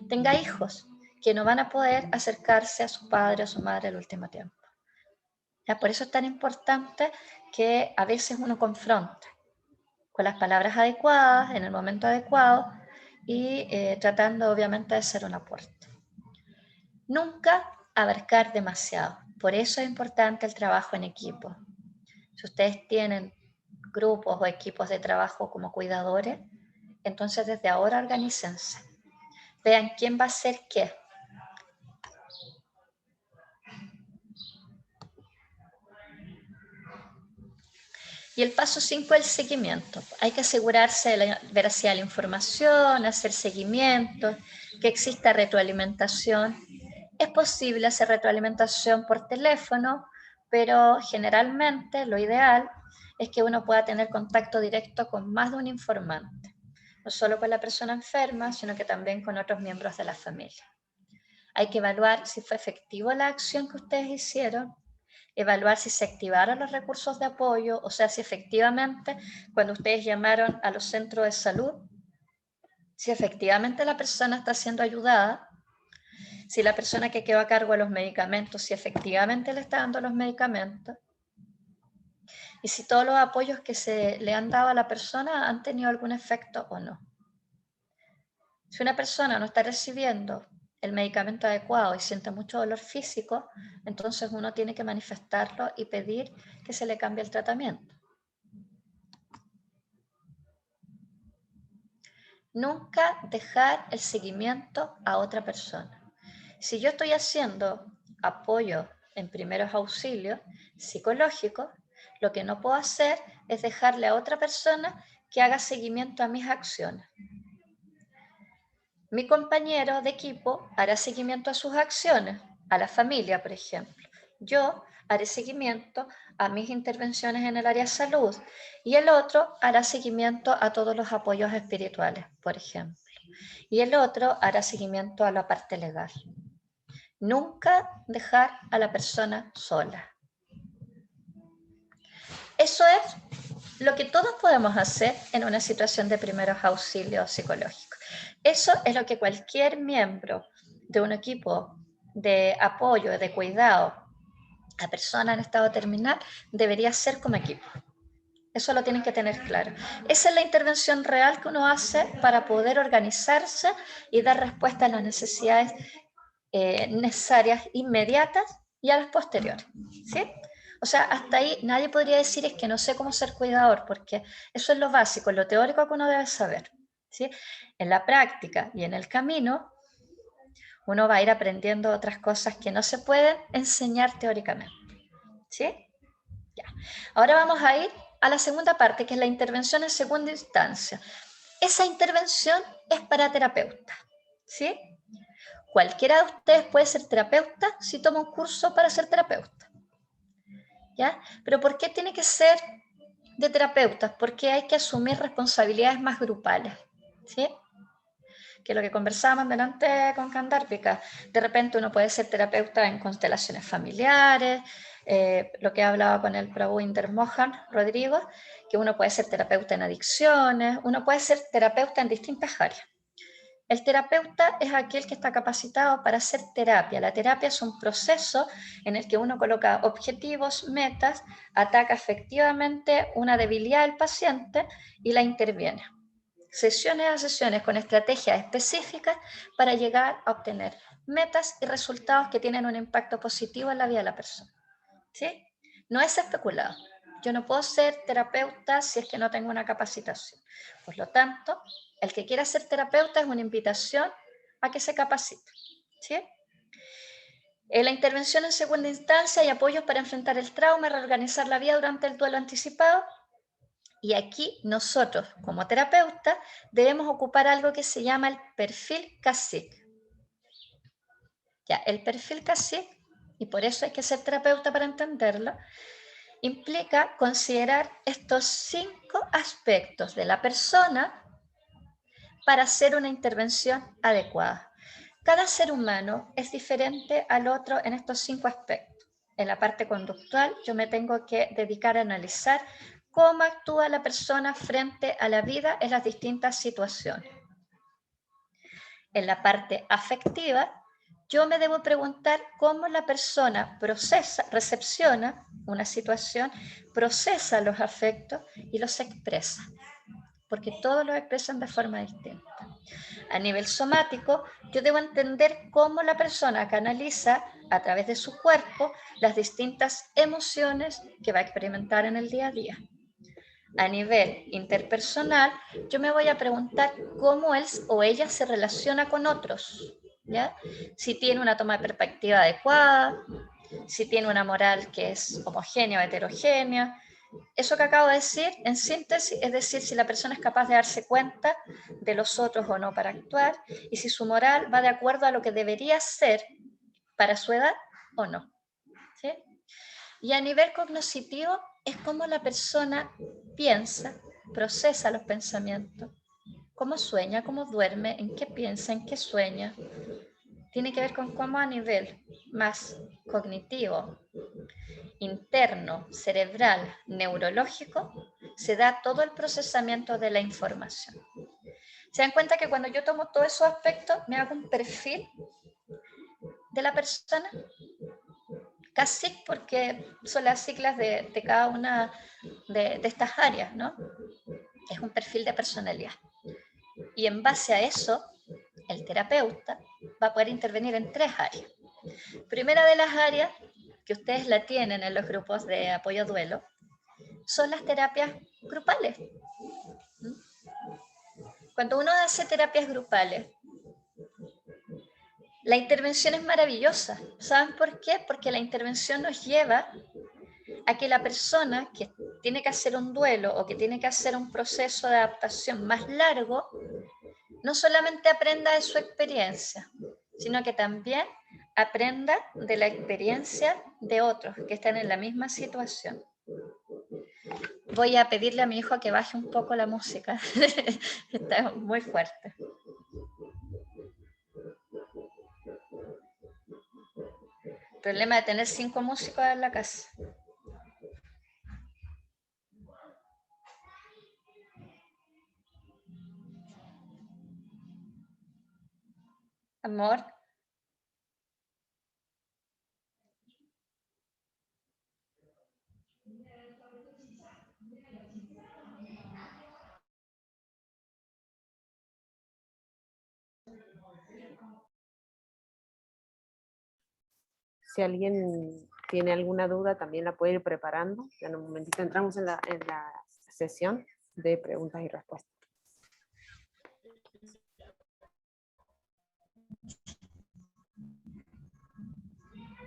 tenga hijos que no van a poder acercarse a su padre o a su madre el último tiempo. ¿Ya? Por eso es tan importante que a veces uno confronte con las palabras adecuadas, en el momento adecuado y tratando obviamente de ser un aporte. Nunca abarcar demasiado. Por eso es importante el trabajo en equipo. Si ustedes tienen grupos o equipos de trabajo como cuidadores, entonces desde ahora organícense. Vean quién va a hacer qué. Y el paso 5 es el seguimiento. Hay que asegurarse de la veracidad de la información, hacer seguimiento, que exista retroalimentación. Es posible hacer retroalimentación por teléfono, pero generalmente lo ideal es que uno pueda tener contacto directo con más de un informante. No solo con la persona enferma, sino que también con otros miembros de la familia. Hay que evaluar si fue efectiva la acción que ustedes hicieron, evaluar si se activaron los recursos de apoyo, o sea, si efectivamente cuando ustedes llamaron a los centros de salud, si efectivamente la persona está siendo ayudada, si la persona que quedó a cargo de los medicamentos, si efectivamente le está dando los medicamentos, y si todos los apoyos que se le han dado a la persona han tenido algún efecto o no. Si una persona no está recibiendo el medicamento adecuado y siente mucho dolor físico, entonces uno tiene que manifestarlo y pedir que se le cambie el tratamiento. Nunca dejar el seguimiento a otra persona. Si yo estoy haciendo apoyo en primeros auxilios psicológicos, lo que no puedo hacer es dejarle a otra persona que haga seguimiento a mis acciones. Mi compañero de equipo hará seguimiento a sus acciones, a la familia, por ejemplo. Yo haré seguimiento a mis intervenciones en el área de salud y el otro hará seguimiento a todos los apoyos espirituales, por ejemplo. Y el otro hará seguimiento a la parte legal. Nunca dejar a la persona sola. Eso es lo que todos podemos hacer en una situación de primeros auxilios psicológicos. Eso es lo que cualquier miembro de un equipo de apoyo, de cuidado a personas en estado terminal debería hacer como equipo. Eso lo tienen que tener claro. Esa es la intervención real que uno hace para poder organizarse y dar respuesta a las necesidades necesarias inmediatas y a las posteriores. ¿Sí? O sea, hasta ahí nadie podría decir es que no sé cómo ser cuidador, porque eso es lo básico, lo teórico que uno debe saber. ¿Sí? En la práctica y en el camino, uno va a ir aprendiendo otras cosas que no se pueden enseñar teóricamente. ¿Sí? Ya. Ahora vamos a ir a la segunda parte, que es la intervención en segunda instancia. Esa intervención es para terapeutas. ¿Sí? Cualquiera de ustedes puede ser terapeuta si toma un curso para ser terapeuta. ¿Ya? Pero ¿por qué tiene que ser de terapeutas? Porque hay que asumir responsabilidades más grupales. ¿Sí? Que lo que conversábamos delante con Candárpica, de repente uno puede ser terapeuta en constelaciones familiares, lo que he hablado con el Prabhu Intermohan Rodrigo, que uno puede ser terapeuta en adicciones, uno puede ser terapeuta en distintas áreas. El terapeuta es aquel que está capacitado para hacer terapia. La terapia es un proceso en el que uno coloca objetivos, metas, ataca efectivamente una debilidad del paciente y la interviene. Sesiones a sesiones con estrategias específicas para llegar a obtener metas y resultados que tienen un impacto positivo en la vida de la persona. ¿Sí? No es especulado. Yo no puedo ser terapeuta si es que no tengo una capacitación. Por lo tanto, el que quiera ser terapeuta es una invitación a que se capacite. ¿Sí? En la intervención en segunda instancia hay apoyos para enfrentar el trauma y reorganizar la vida durante el duelo anticipado. Y aquí nosotros, como terapeutas, debemos ocupar algo que se llama el perfil CASIC. Ya, el perfil CASIC, y por eso hay que ser terapeuta para entenderlo, implica considerar estos 5 aspectos de la persona para hacer una intervención adecuada. Cada ser humano es diferente al otro en estos 5 aspectos. En la parte conductual, yo me tengo que dedicar a analizar cómo actúa la persona frente a la vida en las distintas situaciones. En la parte afectiva, yo me debo preguntar cómo la persona recepciona una situación, procesa los afectos y los expresa, porque todos los expresan de forma distinta. A nivel somático, yo debo entender cómo la persona canaliza a través de su cuerpo las distintas emociones que va a experimentar en el día a día. A nivel interpersonal, yo me voy a preguntar cómo él o ella se relaciona con otros, ¿ya? Si tiene una toma de perspectiva adecuada, si tiene una moral que es homogénea o heterogénea. Eso que acabo de decir, en síntesis, es decir, si la persona es capaz de darse cuenta de los otros o no para actuar, y si su moral va de acuerdo a lo que debería ser para su edad o no, ¿sí? Y a nivel cognitivo es cómo la persona piensa, procesa los pensamientos, cómo sueña, cómo duerme, en qué piensa, en qué sueña. Tiene que ver con cómo a nivel más cognitivo, interno, cerebral, neurológico, se da todo el procesamiento de la información. ¿Se dan cuenta que cuando yo tomo todos esos aspectos, me hago un perfil de la persona? CASIC, porque son las siglas de cada una de estas áreas, ¿no? Es un perfil de personalidad. Y en base a eso, el terapeuta va a poder intervenir en 3 áreas. Primera de las áreas, que ustedes la tienen en los grupos de apoyo a duelo, son las terapias grupales. Cuando uno hace terapias grupales, la intervención es maravillosa. ¿Saben por qué? Porque la intervención nos lleva a que la persona que tiene que hacer un duelo o que tiene que hacer un proceso de adaptación más largo, no solamente aprenda de su experiencia, sino que también aprenda de la experiencia de otros que están en la misma situación. Voy a pedirle a mi hijo que baje un poco la música, está muy fuerte. El problema de tener 5 músicos en la casa. Amor. Si alguien tiene alguna duda, también la puede ir preparando. Ya en un momentito entramos en la sesión de preguntas y respuestas.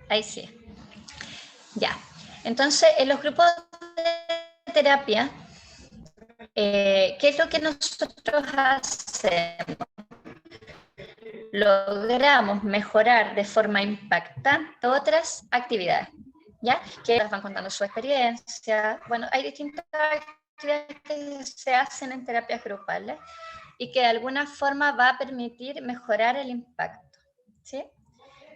Ahí sí. Ya. Entonces, en los grupos de terapia, ¿qué es lo que nosotros hacemos? Logramos mejorar de forma impactante otras actividades, ¿ya? Que van contando su experiencia. Bueno, hay distintas actividades que se hacen en terapias grupales y que de alguna forma va a permitir mejorar el impacto, ¿sí?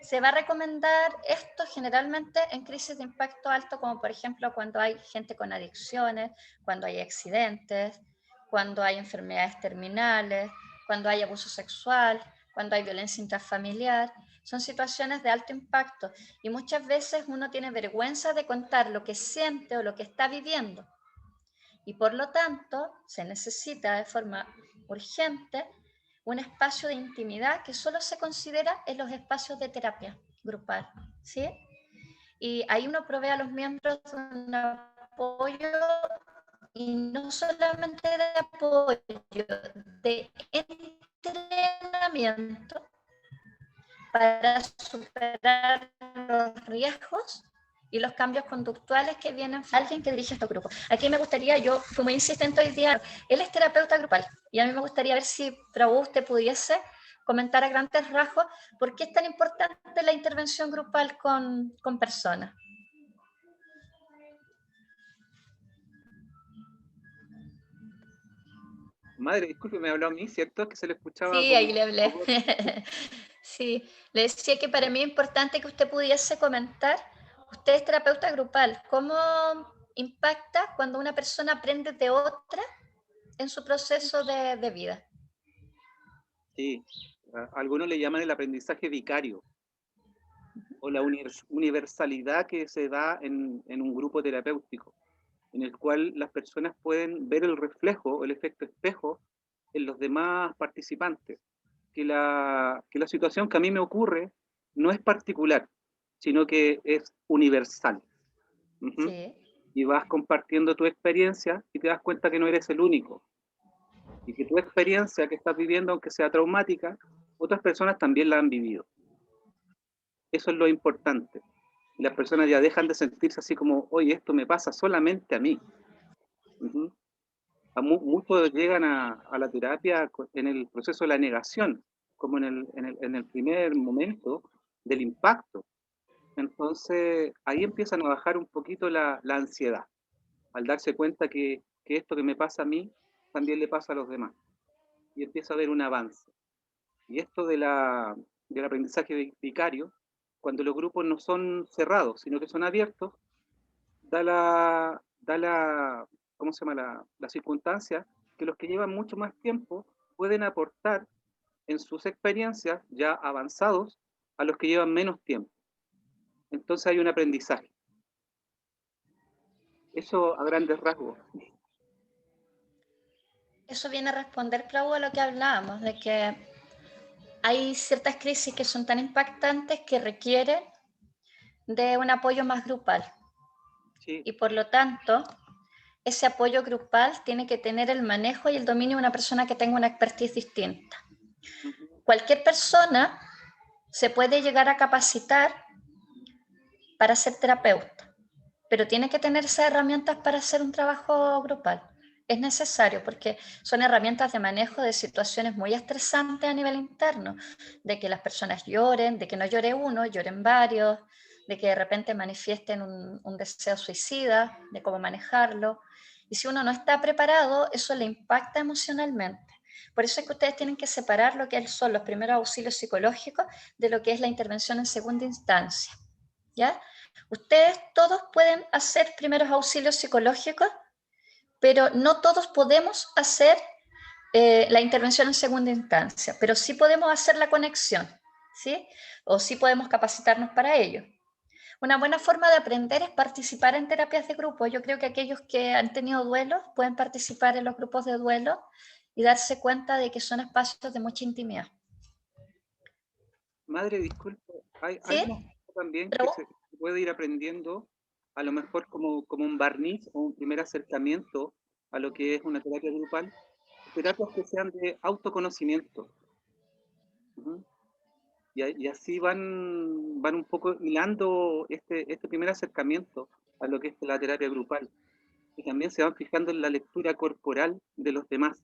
Se va a recomendar esto generalmente en crisis de impacto alto, como por ejemplo cuando hay gente con adicciones, cuando hay accidentes, cuando hay enfermedades terminales, cuando hay abuso sexual, cuando hay violencia intrafamiliar. Son situaciones de alto impacto y muchas veces uno tiene vergüenza de contar lo que siente o lo que está viviendo. Y por lo tanto, se necesita de forma urgente un espacio de intimidad que solo se considera en los espacios de terapia grupal, ¿sí? Y ahí uno provee a los miembros un apoyo, y no solamente de apoyo, de entrenamiento para superar los riesgos y los cambios conductuales que vienen de alguien que dirige estos grupos. Aquí me gustaría, yo fui muy insistente hoy día, él es terapeuta grupal, y a mí me gustaría ver si usted pudiese comentar a grandes rasgos por qué es tan importante la intervención grupal con personas. Madre, disculpe, me habló a mí, ¿cierto? Que se le escuchaba Sí, ahí como... le hablé. Sí, le decía que para mí es importante que usted pudiese comentar, usted es terapeuta grupal, ¿cómo impacta cuando una persona aprende de otra en su proceso de vida? Sí, algunos le llaman el aprendizaje vicario o la universalidad que se da en un grupo terapéutico, en el cual las personas pueden ver el reflejo, el efecto espejo en los demás participantes, que la situación que a mí me ocurre no es particular, sino que es universal. Ujú. Sí. Y vas compartiendo tu experiencia y te das cuenta que no eres el único, y que tu experiencia que estás viviendo, aunque sea traumática, otras personas también la han vivido. Eso es lo importante. Y las personas ya dejan de sentirse así como, oye, esto me pasa solamente a mí. Ujú. Muchos llegan a la terapia en el proceso de la negación, como en el primer momento del impacto. Entonces, ahí empiezan a bajar un poquito la ansiedad, al darse cuenta que esto que me pasa a mí también le pasa a los demás. Y empieza a haber un avance. Y esto del aprendizaje vicario, cuando los grupos no son cerrados, sino que son abiertos, ¿cómo se llama? La circunstancia que los que llevan mucho más tiempo pueden aportar en sus experiencias ya avanzados a los que llevan menos tiempo. Entonces hay un aprendizaje. Eso a grandes rasgos. Eso viene a responder, Clau, a lo que hablábamos, de que hay ciertas crisis que son tan impactantes que requieren de un apoyo más grupal. Sí. Y por lo tanto, ese apoyo grupal tiene que tener el manejo y el dominio de una persona que tenga una expertise distinta. Uh-huh. Cualquier persona se puede llegar a capacitar para ser terapeuta, pero tiene que tener esas herramientas para hacer un trabajo grupal. Es necesario porque son herramientas de manejo de situaciones muy estresantes a nivel interno, de que las personas lloren, de que no llore uno, lloren varios, de que de repente manifiesten un deseo suicida, de cómo manejarlo. Y si uno no está preparado, eso le impacta emocionalmente. Por eso es que ustedes tienen que separar lo que son los primeros auxilios psicológicos de lo que es la intervención en segunda instancia. ¿Ya? Ustedes todos pueden hacer primeros auxilios psicológicos, pero no todos podemos hacer la intervención en segunda instancia, pero sí podemos hacer la conexión, ¿sí? O sí podemos capacitarnos para ello. Una buena forma de aprender es participar en terapias de grupo. Yo creo que aquellos que han tenido duelos pueden participar en los grupos de duelo y darse cuenta de que son espacios de mucha intimidad. Madre, disculpe, hay ¿Sí? una cosa también que ¿Pero? se puede ir aprendiendo, a lo mejor como un barniz o un primer acercamiento a lo que es una terapia grupal, terapias que sean de autoconocimiento. Uh-huh. Y así van un poco hilando este primer acercamiento a lo que es la terapia grupal. Y también se van fijando en la lectura corporal de los demás,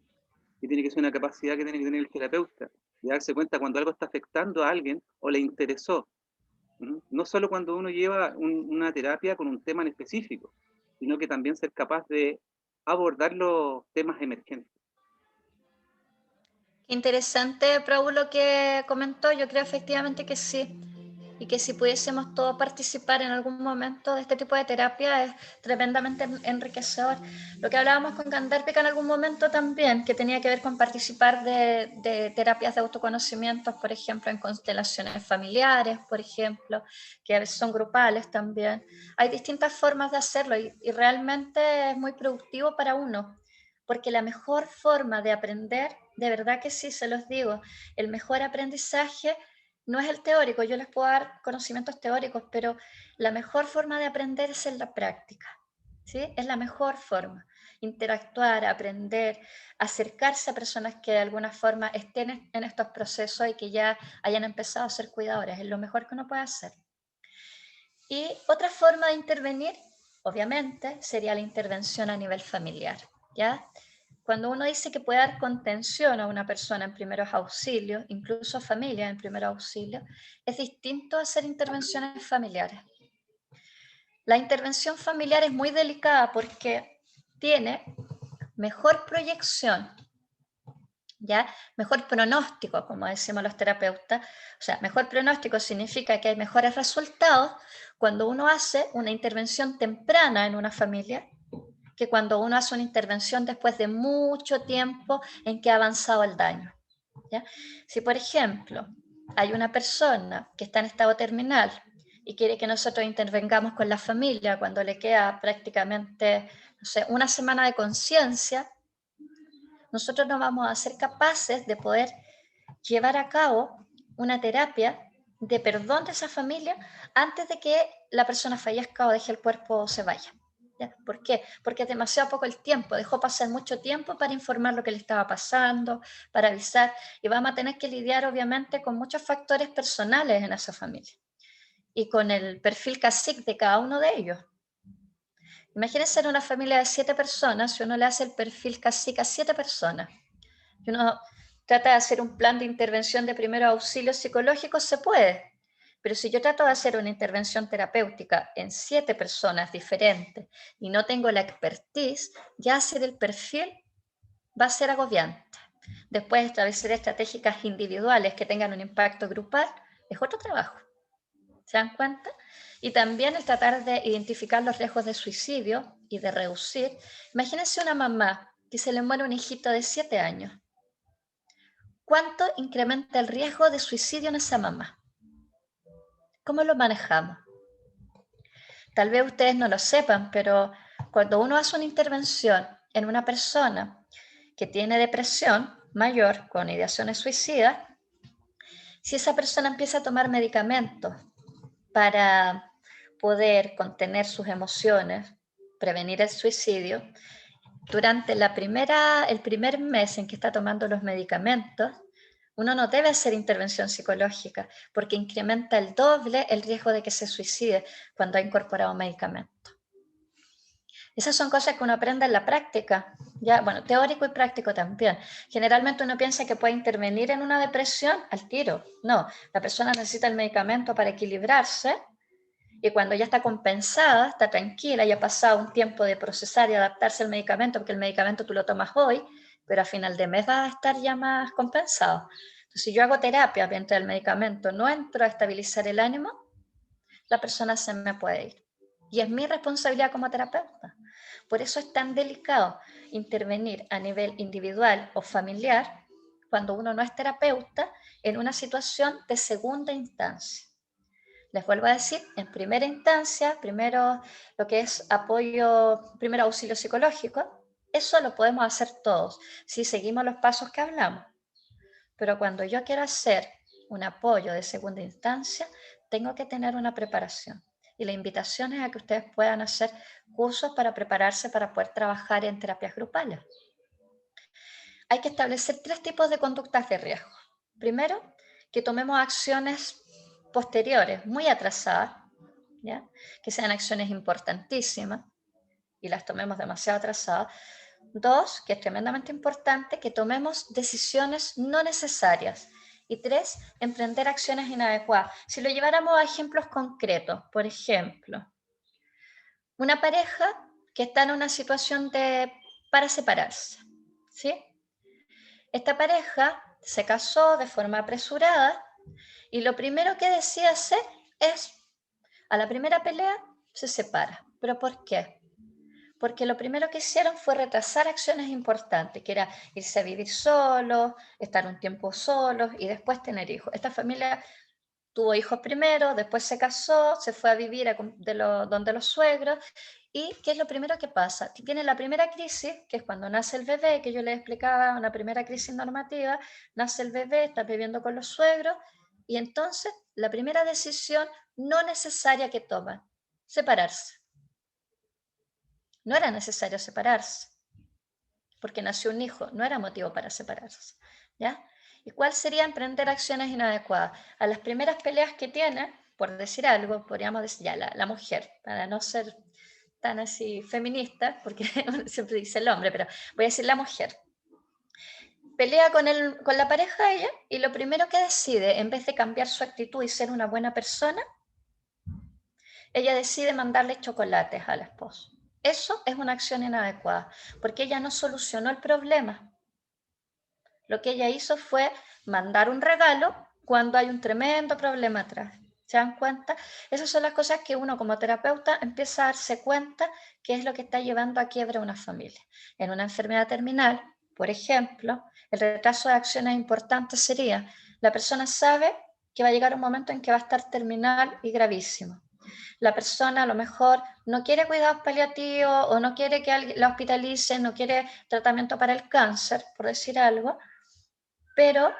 que tiene que ser una capacidad que tiene que tener el terapeuta, de darse cuenta cuando algo está afectando a alguien o le interesó. No solo cuando uno lleva una terapia con un tema en específico, sino que también ser capaz de abordar los temas emergentes. Interesante, Raúl, lo que comentó. Yo creo efectivamente que sí. Y que si pudiésemos todos participar en algún momento de este tipo de terapia es tremendamente enriquecedor. Lo que hablábamos con Candérpica en algún momento también, que tenía que ver con participar de terapias de autoconocimiento, por ejemplo, en constelaciones familiares, por ejemplo, que a veces son grupales también. Hay distintas formas de hacerlo y realmente es muy productivo para uno, porque la mejor forma de aprender, de verdad que sí, se los digo, el mejor aprendizaje no es el teórico. Yo les puedo dar conocimientos teóricos, pero la mejor forma de aprender es en la práctica, ¿sí? Es la mejor forma. Interactuar, aprender, acercarse a personas que de alguna forma estén en estos procesos y que ya hayan empezado a ser cuidadores, es lo mejor que uno puede hacer. Y otra forma de intervenir, obviamente, sería la intervención a nivel familiar, ¿ya? Cuando uno dice que puede dar contención a una persona en primeros auxilios, incluso familia en primeros auxilios, es distinto a hacer intervenciones familiares. La intervención familiar es muy delicada porque tiene mejor proyección ¿ya? Mejor pronóstico, como decimos los terapeutas. O sea, mejor pronóstico significa que hay mejores resultados cuando uno hace una intervención temprana en una familia que cuando uno hace una intervención después de mucho tiempo en que ha avanzado el daño, ¿ya? Si, por ejemplo, hay una persona que está en estado terminal y quiere que nosotros intervengamos con la familia cuando le queda prácticamente, no sé, una semana de conciencia, nosotros no vamos a ser capaces de poder llevar a cabo una terapia de perdón de esa familia antes de que la persona fallezca o deje el cuerpo o se vaya. ¿Ya? ¿Por qué? Porque es demasiado poco el tiempo, dejó pasar mucho tiempo para informar lo que le estaba pasando, para avisar, y vamos a tener que lidiar obviamente con muchos factores personales en esa familia y con el perfil cacique de cada uno de ellos. Imagínense en una familia de 7 personas, si uno le hace el perfil cacique a 7 personas, y uno trata de hacer un plan de intervención de primeros auxilios psicológicos, se puede. Pero si yo trato de hacer una intervención terapéutica en 7 personas diferentes y no tengo la expertise, ya hacer el perfil va a ser agobiante. Después establecer estrategias individuales que tengan un impacto grupal es otro trabajo. ¿Se dan cuenta? Y también el tratar de identificar los riesgos de suicidio y de reducir. Imagínense una mamá que se le muere un hijito de 7 años. ¿Cuánto incrementa el riesgo de suicidio en esa mamá? ¿Cómo lo manejamos? Tal vez ustedes no lo sepan, pero cuando uno hace una intervención en una persona que tiene depresión mayor con ideaciones suicidas, si esa persona empieza a tomar medicamentos para poder contener sus emociones, prevenir el suicidio, durante el primer mes en que está tomando los medicamentos, uno no debe hacer intervención psicológica porque incrementa el doble el riesgo de que se suicide cuando ha incorporado medicamentos. Esas son cosas que uno aprende en la práctica, ya, bueno, teórico y práctico también. Generalmente uno piensa que puede intervenir en una depresión al tiro. No, la persona necesita el medicamento para equilibrarse y cuando ya está compensada, está tranquila, ya ha pasado un tiempo de procesar y adaptarse al medicamento, porque el medicamento tú lo tomas hoy, pero a final de mes vas a estar ya más compensado. Entonces, si yo hago terapia mientras el medicamento no entro a estabilizar el ánimo, la persona se me puede ir. Y es mi responsabilidad como terapeuta. Por eso es tan delicado intervenir a nivel individual o familiar cuando uno no es terapeuta en una situación de segunda instancia. Les vuelvo a decir, en primera instancia, primero lo que es apoyo, primero auxilio psicológico, eso lo podemos hacer todos si seguimos los pasos que hablamos. Pero cuando yo quiero hacer un apoyo de segunda instancia, tengo que tener una preparación. Y la invitación es a que ustedes puedan hacer cursos para prepararse para poder trabajar en terapias grupales. Hay que establecer 3 tipos de conductas de riesgo. Primero, que tomemos acciones posteriores, muy atrasadas, ¿ya? Que sean acciones importantísimas y las tomemos demasiado atrasadas. 2, que es tremendamente importante, que tomemos decisiones no necesarias. Y 3, emprender acciones inadecuadas. Si lo lleváramos a ejemplos concretos, por ejemplo, una pareja que está en una situación para separarse, ¿sí? Esta pareja se casó de forma apresurada y lo primero que decide hacer es, a la primera pelea, se separa. ¿Pero por qué? Porque lo primero que hicieron fue retrasar acciones importantes, que era irse a vivir solos, estar un tiempo solos y después tener hijos. Esta familia tuvo hijos primero, después se casó, se fue a vivir donde los suegros. ¿Y qué es lo primero que pasa? Tiene la primera crisis, que es cuando nace el bebé, que yo les explicaba, una primera crisis normativa, nace el bebé, está viviendo con los suegros, y entonces la primera decisión no necesaria que toman, separarse. No era necesario separarse, porque nació un hijo, no era motivo para separarse, ¿ya? ¿Y cuál sería emprender acciones inadecuadas? A las primeras peleas que tiene, por decir algo, podríamos decir ya la mujer, para no ser tan así feminista, porque siempre dice el hombre, pero voy a decir la mujer. Pelea con la pareja ella y lo primero que decide, en vez de cambiar su actitud y ser una buena persona, ella decide mandarle chocolates al esposo. Eso es una acción inadecuada, porque ella no solucionó el problema. Lo que ella hizo fue mandar un regalo cuando hay un tremendo problema atrás. ¿Se dan cuenta? Esas son las cosas que uno como terapeuta empieza a darse cuenta que es lo que está llevando a quiebra a una familia. En una enfermedad terminal, por ejemplo, el retraso de acciones importantes sería, la persona sabe que va a llegar un momento en que va a estar terminal y gravísimo. La persona a lo mejor no quiere cuidados paliativos o no quiere que la hospitalicen, no quiere tratamiento para el cáncer, por decir algo, pero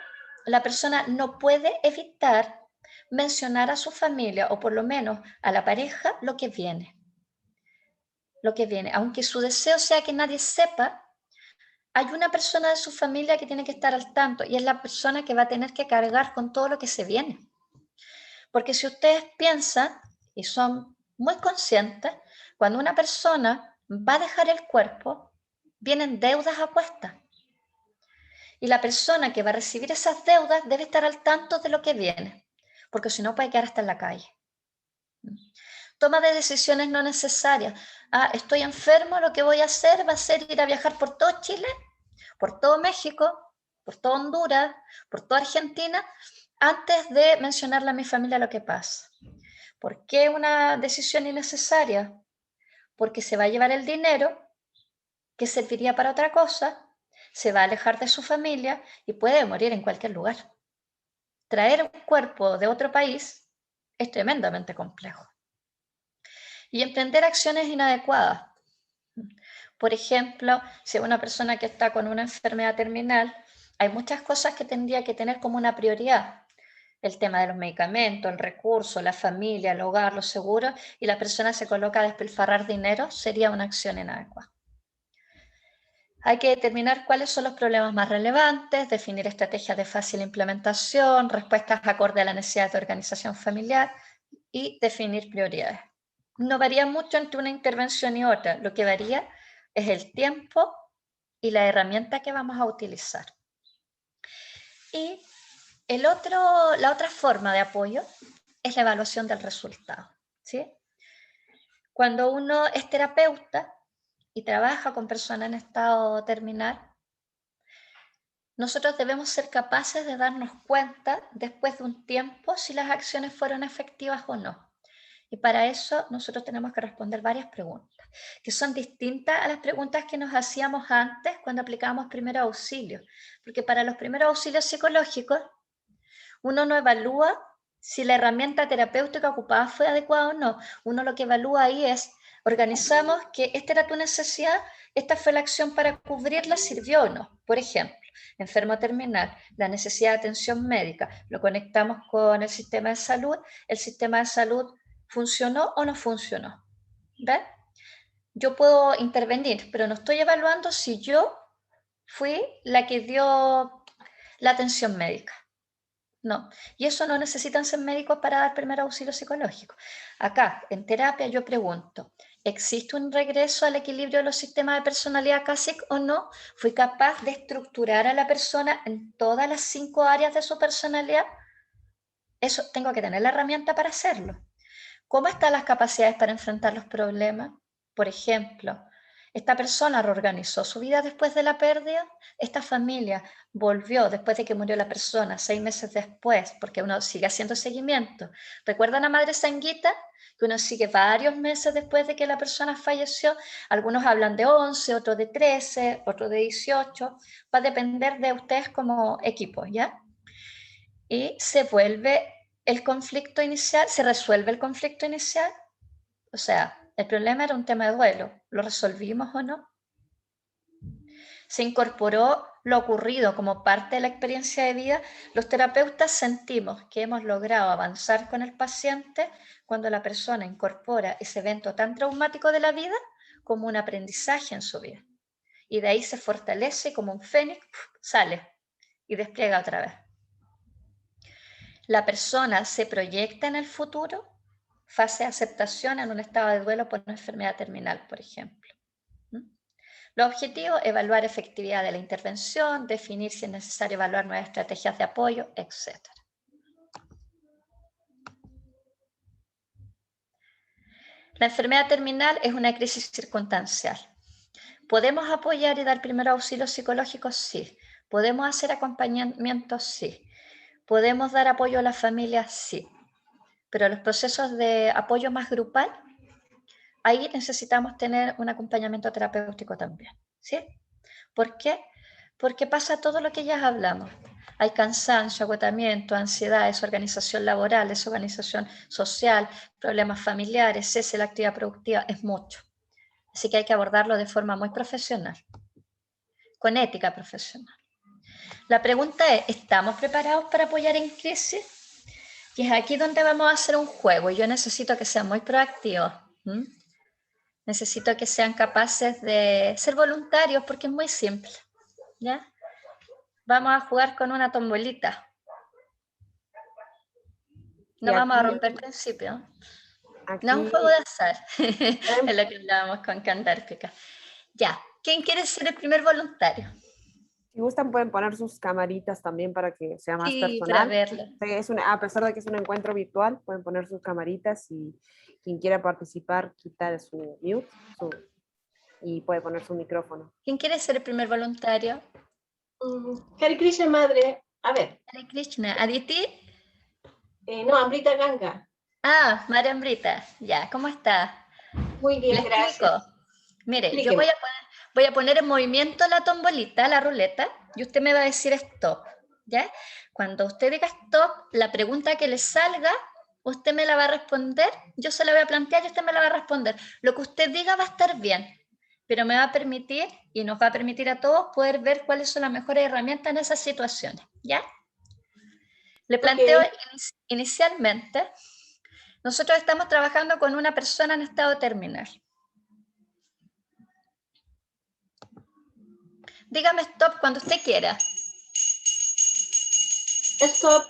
la persona no puede evitar mencionar a su familia o por lo menos a la pareja lo que viene. Lo que viene, aunque su deseo sea que nadie sepa, hay una persona de su familia que tiene que estar al tanto y es la persona que va a tener que cargar con todo lo que se viene. Porque si ustedes piensan y son muy conscientes, cuando una persona va a dejar el cuerpo, vienen deudas a cuestas. Y la persona que va a recibir esas deudas debe estar al tanto de lo que viene, porque si no puede quedar hasta en la calle. Toma de decisiones no necesarias. Estoy enfermo, lo que voy a hacer va a ser ir a viajar por todo Chile, por todo México, por todo Honduras, por toda Argentina, antes de mencionarle a mi familia lo que pasa. ¿Por qué una decisión innecesaria? Porque se va a llevar el dinero que serviría para otra cosa, se va a alejar de su familia y puede morir en cualquier lugar. Traer un cuerpo de otro país es tremendamente complejo. Y emprender acciones inadecuadas. Por ejemplo, si una persona que está con una enfermedad terminal, hay muchas cosas que tendría que tener como una prioridad. El tema de los medicamentos, el recurso, la familia, el hogar, los seguros, y la persona se coloca a despilfarrar dinero, sería una acción inadecuada. Hay que determinar cuáles son los problemas más relevantes, definir estrategias de fácil implementación, respuestas acorde a la necesidad de organización familiar y definir prioridades. No varía mucho entre una intervención y otra, lo que varía es el tiempo y la herramienta que vamos a utilizar. Y la otra forma de apoyo es la evaluación del resultado, ¿sí? Cuando uno es terapeuta y trabaja con personas en estado terminal, nosotros debemos ser capaces de darnos cuenta después de un tiempo si las acciones fueron efectivas o no. Y para eso nosotros tenemos que responder varias preguntas, que son distintas a las preguntas que nos hacíamos antes cuando aplicábamos primeros auxilios. Porque para los primeros auxilios psicológicos, uno no evalúa si la herramienta terapéutica ocupada fue adecuada o no. Uno lo que evalúa ahí es, organizamos que esta era tu necesidad, esta fue la acción para cubrirla, ¿sirvió o no? Por ejemplo, enfermo terminal, la necesidad de atención médica, lo conectamos con el sistema de salud ¿funcionó o no funcionó? ¿Ven? Yo puedo intervenir, pero no estoy evaluando si yo fui la que dio la atención médica. No, y eso no necesitan ser médicos para dar primer auxilio psicológico. Acá, en terapia, yo pregunto, ¿existe un regreso al equilibrio de los sistemas de personalidad CASIC o no? ¿Fui capaz de estructurar a la persona en todas las 5 áreas de su personalidad? Eso tengo que tener la herramienta para hacerlo. ¿Cómo están las capacidades para enfrentar los problemas? Por ejemplo, ¿esta persona reorganizó su vida después de la pérdida? ¿Esta familia volvió después de que murió la persona, 6 meses después? Porque uno sigue haciendo seguimiento. ¿Recuerdan a Madre Sanguita? Que uno sigue varios meses después de que la persona falleció. Algunos hablan de 11, otros de 13, otros de 18. Va a depender de ustedes como equipo, ¿ya? Y se vuelve el conflicto inicial, se resuelve el conflicto inicial. O sea, el problema era un tema de duelo. ¿Lo resolvimos o no? Se incorporó lo ocurrido como parte de la experiencia de vida. Los terapeutas sentimos que hemos logrado avanzar con el paciente cuando la persona incorpora ese evento tan traumático de la vida como un aprendizaje en su vida. Y de ahí se fortalece como un fénix, sale y despliega otra vez. La persona se proyecta en el futuro, fase de aceptación en un estado de duelo por una enfermedad terminal, por ejemplo. Los objetivos, evaluar efectividad de la intervención, definir si es necesario evaluar nuevas estrategias de apoyo, etc. La enfermedad terminal es una crisis circunstancial. ¿Podemos apoyar y dar primeros auxilios psicológicos? Sí. ¿Podemos hacer acompañamiento? Sí. ¿Podemos dar apoyo a las familias? Sí. Pero los procesos de apoyo más grupal, ahí necesitamos tener un acompañamiento terapéutico también, ¿sí? ¿Por qué? Porque pasa todo lo que ya hablamos. Hay cansancio, agotamiento, ansiedad, desorganización laboral, desorganización social, problemas familiares, cese de la actividad productiva, es mucho. Así que hay que abordarlo de forma muy profesional, con ética profesional. La pregunta es, ¿estamos preparados para apoyar en crisis? Y es aquí donde vamos a hacer un juego. Y yo necesito que sean muy proactivos. Necesito que sean capaces de ser voluntarios porque es muy simple. ¿Ya? Vamos a jugar con una tombolita. No Y vamos a aquí, romper principios. No es un aquí, juego de azar. Es lo que hablábamos con Candárpica. Ya, ¿quién quiere ser el primer voluntario? si gustan, pueden poner sus camaritas también para que sea más Sí, para personal. verlo. A pesar de que es un encuentro virtual, pueden poner sus camaritas y quien quiera participar, quita su mute y puede poner su micrófono. ¿Quién quiere ser el primer voluntario? Hare Krishna, madre. A ver. Hare Krishna. ¿Aditi? No, Amrita Ganga. Ah, María Ambrita. Ya, ¿cómo está? Muy bien, Le gracias. explico. Mire, yo Explíqueme. voy a poner en movimiento la tombolita, la ruleta, y usted me va a decir stop, ¿ya? Cuando usted diga stop, la pregunta que le salga, usted me la va a responder, yo se la voy a plantear y usted me la va a responder. Lo que usted diga va a estar bien, pero me va a permitir, y nos va a permitir a todos, poder ver cuáles son las mejores herramientas en esas situaciones, ¿ya? Le planteo inicialmente, nosotros estamos trabajando con una persona en estado terminal. Dígame stop cuando usted quiera. Stop.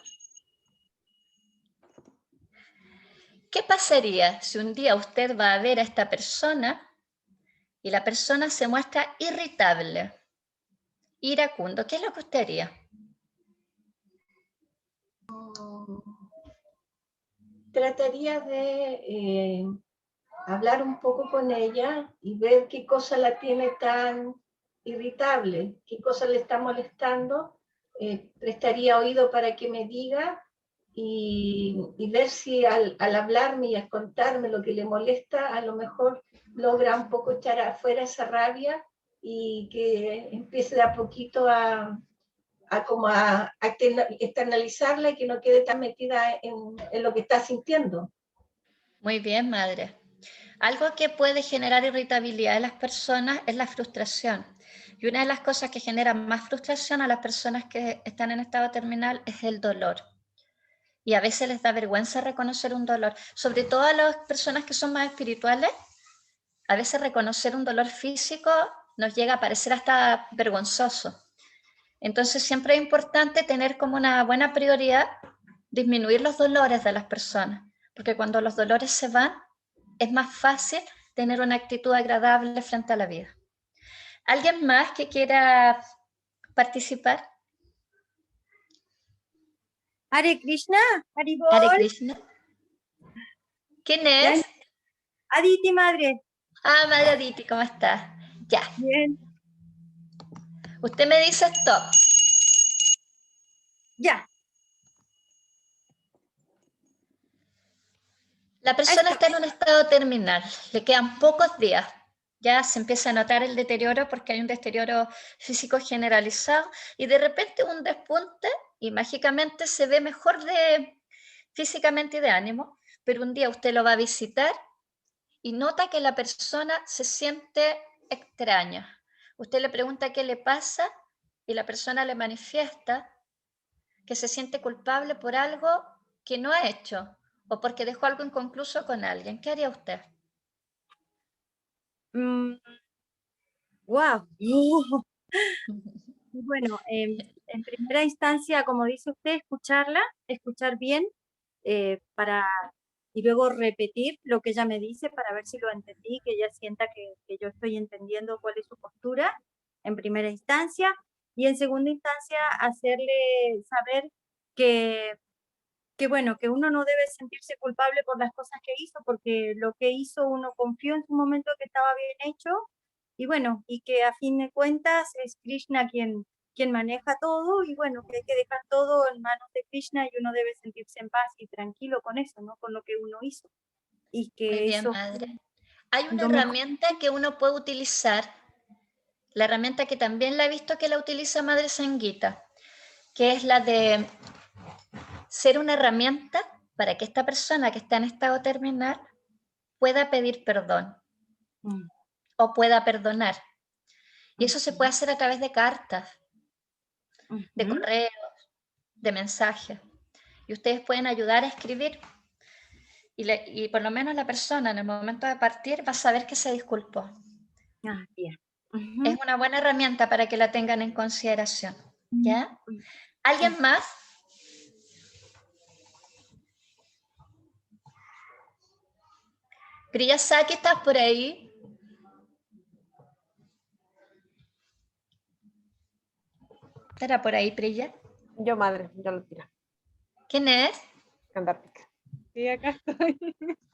¿Qué pasaría si un día usted va a ver a esta persona y la persona se muestra irritable, iracundo? ¿Qué es lo que usted haría? Trataría de hablar un poco con ella y ver qué cosa la tiene tan irritable, qué cosa le está molestando. Prestaría oído para que me diga y ver si al hablarme y al contarme lo que le molesta, a lo mejor logra un poco echar afuera esa rabia y que empiece de a poquito a externalizarla y que no quede tan metida en lo que está sintiendo. Muy bien, madre. Algo que puede generar irritabilidad en las personas es la frustración. Y una de las cosas que genera más frustración a las personas que están en estado terminal es el dolor. Y a veces les da vergüenza reconocer un dolor, sobre todo a las personas que son más espirituales. A veces reconocer un dolor físico nos llega a parecer hasta vergonzoso. Entonces siempre es importante tener como una buena prioridad disminuir los dolores de las personas, porque cuando los dolores se van, es más fácil tener una actitud agradable frente a la vida. ¿Alguien más que quiera participar? Hare Krishna, Haribol. Hare Krishna. ¿Quién es? Aditi, madre. Ah, Madre Aditi, ¿cómo estás? Ya. Bien. Usted me dice stop. Ya. La persona está en un estado terminal, le quedan pocos días. Ya se empieza a notar el deterioro porque hay un deterioro físico generalizado y de repente un despunte y mágicamente se ve mejor físicamente y de ánimo, pero un día usted lo va a visitar y nota que la persona se siente extraña. Usted le pregunta qué le pasa y la persona le manifiesta que se siente culpable por algo que no ha hecho o porque dejó algo inconcluso con alguien. ¿Qué haría usted? Wow. Bueno, en primera instancia, como dice usted, escuchar bien y luego repetir lo que ella me dice para ver si lo entendí, que ella sienta que yo estoy entendiendo cuál es su postura en primera instancia, y en segunda instancia hacerle saber que bueno, que uno no debe sentirse culpable por las cosas que hizo, porque lo que hizo uno confió en su momento que estaba bien hecho, y bueno, y que a fin de cuentas es Krishna quien quien maneja todo, y bueno, que hay que dejar todo en manos de Krishna y uno debe sentirse en paz y tranquilo con eso, ¿no? Con lo que uno hizo. Y que Muy bien, eso madre. Hay una lo mejor. herramienta que uno puede utilizar, la herramienta que también la he visto que la utiliza Madre Sanguita, que es la de ser una herramienta para que esta persona que está en estado terminal pueda pedir perdón o pueda perdonar. Y eso se puede hacer a través de cartas, de correos, de mensajes. Y ustedes pueden ayudar a escribir. Y por lo menos la persona en el momento de partir va a saber que se disculpó. Ah, bien. Es una buena herramienta para que la tengan en consideración. ¿Ya? ¿Alguien más? Priyasaki, ¿estás por ahí? ¿Estará por ahí, Priya? Yo, madre, yo lo tiro. ¿Quién es? Kandárpika. Sí, acá estoy.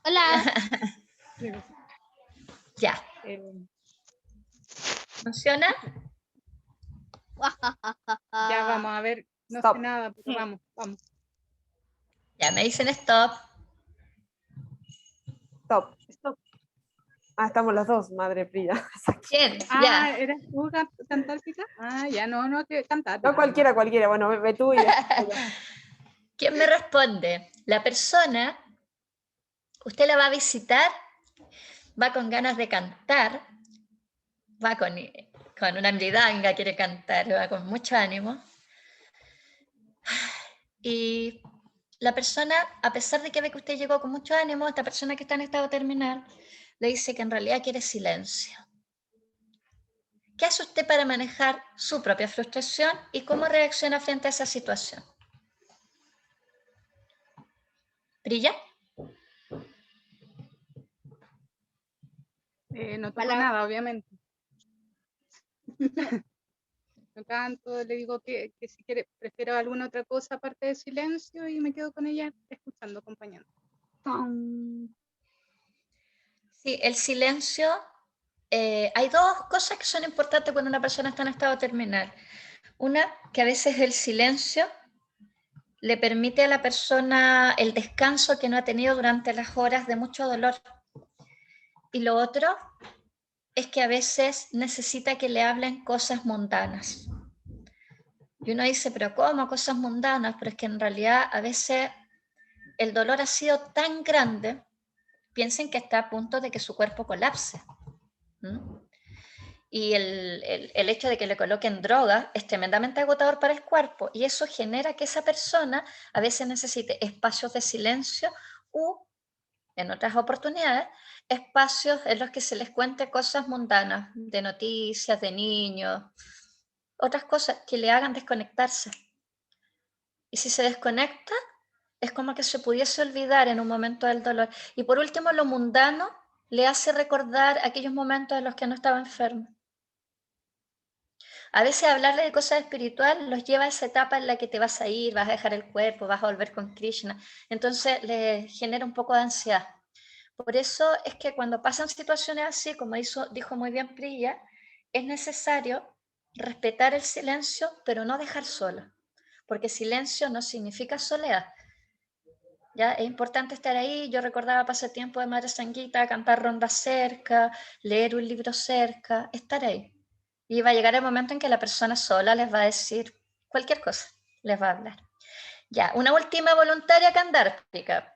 Hola. Ya. ¿Funciona? Ya vamos a ver, no Stop. sé nada, pero vamos. Ya me dicen stop. Stop. Stop. Ah, estamos las dos, madre Priya. ¿Quién? Ah, Ya. ¿eres tú cantártica? Ah, ya, no, que cantar. No cualquiera. Bueno, ve tú y ya. ¿Quién me responde? La persona, usted la va a visitar, va con ganas de cantar, va con una mridanga, quiere cantar, va con mucho ánimo. Y la persona, a pesar de que ve que usted llegó con mucho ánimo, esta persona que está en estado terminal, le dice que en realidad quiere silencio. ¿Qué hace usted para manejar su propia frustración y cómo reacciona frente a esa situación? ¿Brilla? No toco nada, obviamente. No canto, le digo que si quiere, prefiero alguna otra cosa aparte de silencio y me quedo con ella escuchando, acompañando. Sí, el silencio, hay dos cosas que son importantes cuando una persona está en estado terminal. Una, que a veces el silencio le permite a la persona el descanso que no ha tenido durante las horas de mucho dolor. Y lo otro es que a veces necesita que le hablen cosas mundanas. Y uno dice, pero ¿cómo cosas mundanas? Pero es que en realidad a veces el dolor ha sido tan grande, piensen que está a punto de que su cuerpo colapse. Y el hecho de que le coloquen droga es tremendamente agotador para el cuerpo y eso genera que esa persona a veces necesite espacios de silencio u, en otras oportunidades, espacios en los que se les cuente cosas mundanas, de noticias, de niños, otras cosas que le hagan desconectarse. Y si se desconecta, es como que se pudiese olvidar en un momento del dolor. Y por último, lo mundano le hace recordar aquellos momentos en los que no estaba enfermo. A veces hablarle de cosas espirituales los lleva a esa etapa en la que te vas a ir, vas a dejar el cuerpo, vas a volver con Krishna. Entonces le genera un poco de ansiedad. Por eso es que cuando pasan situaciones así, como dijo muy bien Priya, es necesario respetar el silencio, pero no dejar solo. Porque silencio no significa soledad. ¿Ya? Es importante estar ahí. Yo recordaba pasatiempo de Madre Sanguita, cantar rondas cerca, leer un libro cerca, estar ahí. Y va a llegar el momento en que la persona sola les va a decir cualquier cosa, les va a hablar. Ya, una última voluntaria candártica.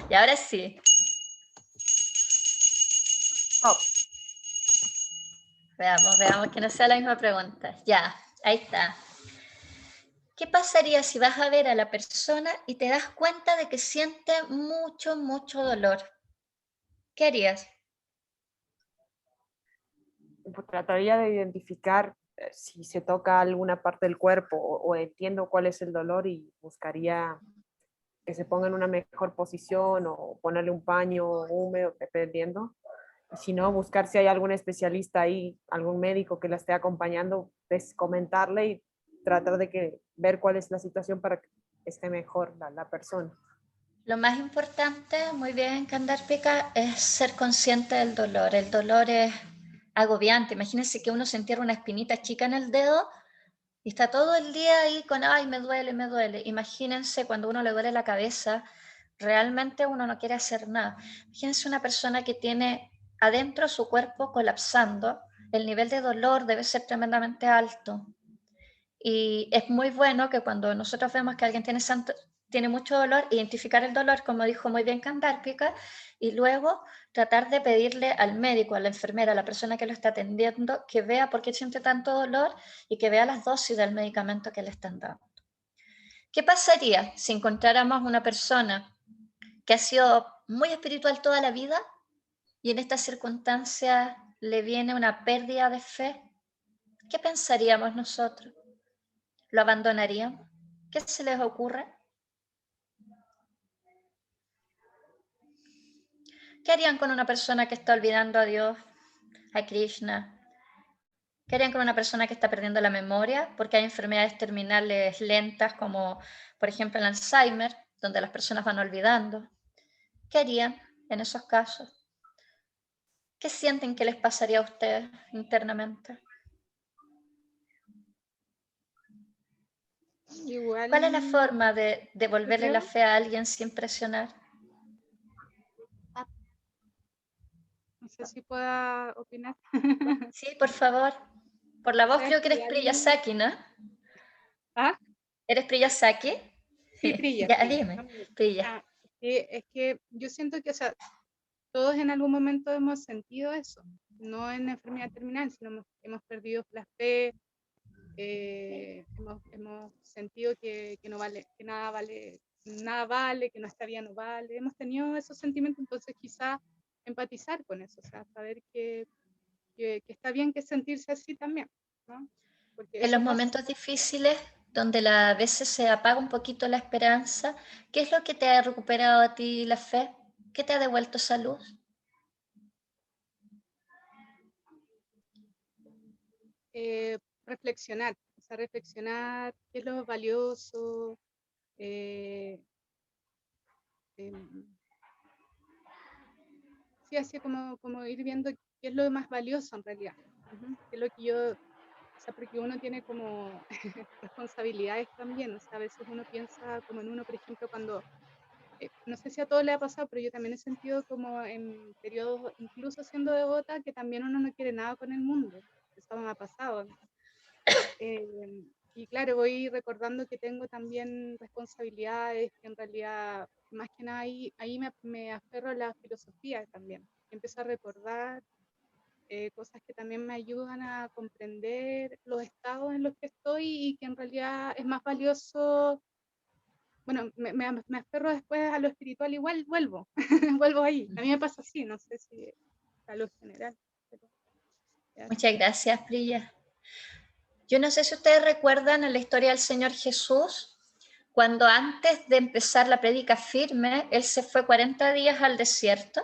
Y ahora sí. Oh. Veamos que no sea la misma pregunta. Ya, ahí está. ¿Qué pasaría si vas a ver a la persona y te das cuenta de que siente mucho, mucho dolor? ¿Qué harías? Pues trataría de identificar si se toca alguna parte del cuerpo o entiendo cuál es el dolor y buscaría que se ponga en una mejor posición o ponerle un paño húmedo, dependiendo. Y si no, buscar si hay algún especialista ahí, algún médico que la esté acompañando, pues comentarle y tratar de ver cuál es la situación para que esté mejor la persona. Lo más importante, muy bien, Kandárpika, es ser consciente del dolor. El dolor es agobiante. Imagínense que uno se entierra una espinita chica en el dedo y está todo el día ahí con, ay, me duele, me duele. Imagínense cuando uno le duele la cabeza, realmente uno no quiere hacer nada. Imagínense una persona que tiene adentro su cuerpo colapsando, el nivel de dolor debe ser tremendamente alto. Y es muy bueno que cuando nosotros vemos que alguien tiene mucho dolor, identificar el dolor, como dijo muy bien Candárpica, y luego tratar de pedirle al médico, a la enfermera, a la persona que lo está atendiendo, que vea por qué siente tanto dolor y que vea las dosis del medicamento que le están dando. ¿Qué pasaría si encontráramos una persona que ha sido muy espiritual toda la vida y en estas circunstancias le viene una pérdida de fe? ¿Qué pensaríamos nosotros? ¿Lo abandonarían? ¿Qué se les ocurre? ¿Qué harían con una persona que está olvidando a Dios, a Krishna? ¿Qué harían con una persona que está perdiendo la memoria? Porque hay enfermedades terminales lentas como, por ejemplo, el Alzheimer, donde las personas van olvidando. ¿Qué harían en esos casos? ¿Qué sienten que les pasaría a ustedes internamente? Igual, ¿Cuál es la forma de devolverle la creo, fe a alguien sin presionar? no sé si pueda opinar. Sí, por favor. Por la voz ¿Sabes creo que que eres Priyasaki, ¿no? ¿Ah? ¿Eres Priyasaki? Sí, Priya, Ya, Priya. dime, Priya. Ah, es que yo siento que, o sea, todos en algún momento hemos sentido eso, no en enfermedad terminal, sino hemos perdido la fe, hemos sentido que no vale, que nada vale, que nuestra vida no vale, hemos tenido esos sentimientos, entonces quizá empatizar con eso, o sea, saber que está bien que sentirse así también, ¿no? Porque En los eso pasa. momentos difíciles, donde a veces se apaga un poquito la esperanza, ¿qué es lo que te ha recuperado a ti la fe? ¿Qué te ha devuelto salud? Reflexionar, o sea, reflexionar qué es lo valioso, eh, em, sí, así como ir viendo qué es lo más valioso en realidad, qué es lo que yo, o sea, porque uno tiene como responsabilidades también, o sea, a veces uno piensa como en uno, por ejemplo, cuando, no sé si a todos le ha pasado, pero yo también he sentido como en periodos, incluso siendo devota, que también uno no quiere nada con el mundo, eso me ha pasado. Y claro, voy recordando que tengo también responsabilidades, que en realidad, más que nada, ahí me aferro a la filosofía también. Empiezo a recordar cosas que también me ayudan a comprender los estados en los que estoy y que en realidad es más valioso. Bueno, me aferro después a lo espiritual, igual vuelvo, vuelvo ahí. A mí me pasa así, no sé si a lo general. Pero, Muchas gracias, Priya. Yo no sé si ustedes recuerdan en la historia del Señor Jesús, cuando antes de empezar la prédica firme, Él se fue 40 días al desierto.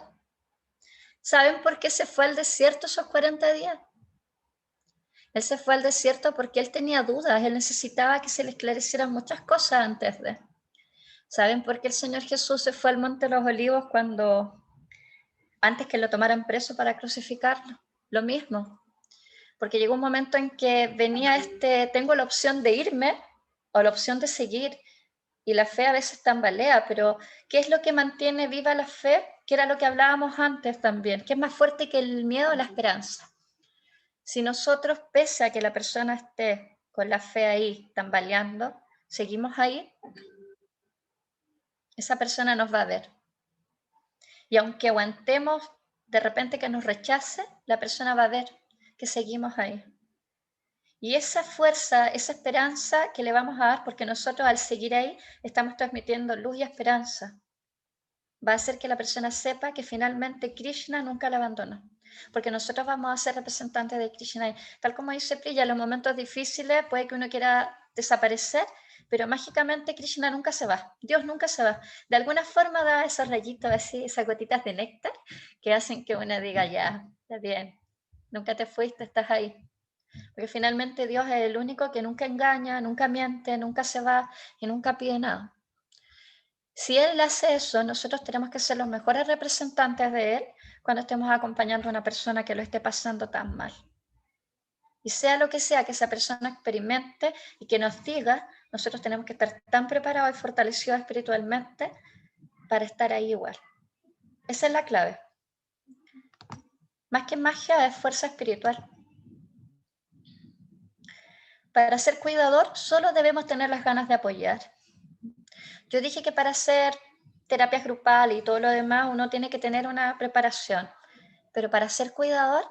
¿Saben por qué se fue al desierto esos 40 días? Él se fue al desierto porque Él tenía dudas, Él necesitaba que se le esclarecieran muchas cosas antes de. ¿Saben por qué el Señor Jesús se fue al Monte de los Olivos antes que lo tomaran preso para crucificarlo? Lo mismo, porque llegó un momento en que venía tengo la opción de irme o la opción de seguir, y la fe a veces tambalea, pero ¿qué es lo que mantiene viva la fe? Que era lo que hablábamos antes también, que es más fuerte que el miedo, la esperanza. Si nosotros, pese a que la persona esté con la fe ahí tambaleando, seguimos ahí, esa persona nos va a ver. Y aunque aguantemos de repente que nos rechace, la persona va a ver que seguimos ahí. Y esa fuerza, esa esperanza que le vamos a dar, porque nosotros al seguir ahí estamos transmitiendo luz y esperanza, va a hacer que la persona sepa que finalmente Krishna nunca la abandona, porque nosotros vamos a ser representantes de Krishna. Tal como dice Priya, en los momentos difíciles puede que uno quiera desaparecer, pero mágicamente Krishna nunca se va, Dios nunca se va. De alguna forma da esos rayitos así, esas gotitas de néctar que hacen que uno diga, ya, está bien, nunca te fuiste, estás ahí. Porque finalmente Dios es el único que nunca engaña, nunca miente, nunca se va y nunca pide nada. Si Él hace eso, nosotros tenemos que ser los mejores representantes de Él cuando estemos acompañando a una persona que lo esté pasando tan mal. Y sea lo que sea que esa persona experimente y que nos diga, nosotros tenemos que estar tan preparados y fortalecidos espiritualmente para estar ahí igual. Esa es la clave. Más que magia, es fuerza espiritual. Para ser cuidador, solo debemos tener las ganas de apoyar. Yo dije que para hacer terapias grupales y todo lo demás, uno tiene que tener una preparación. Pero para ser cuidador,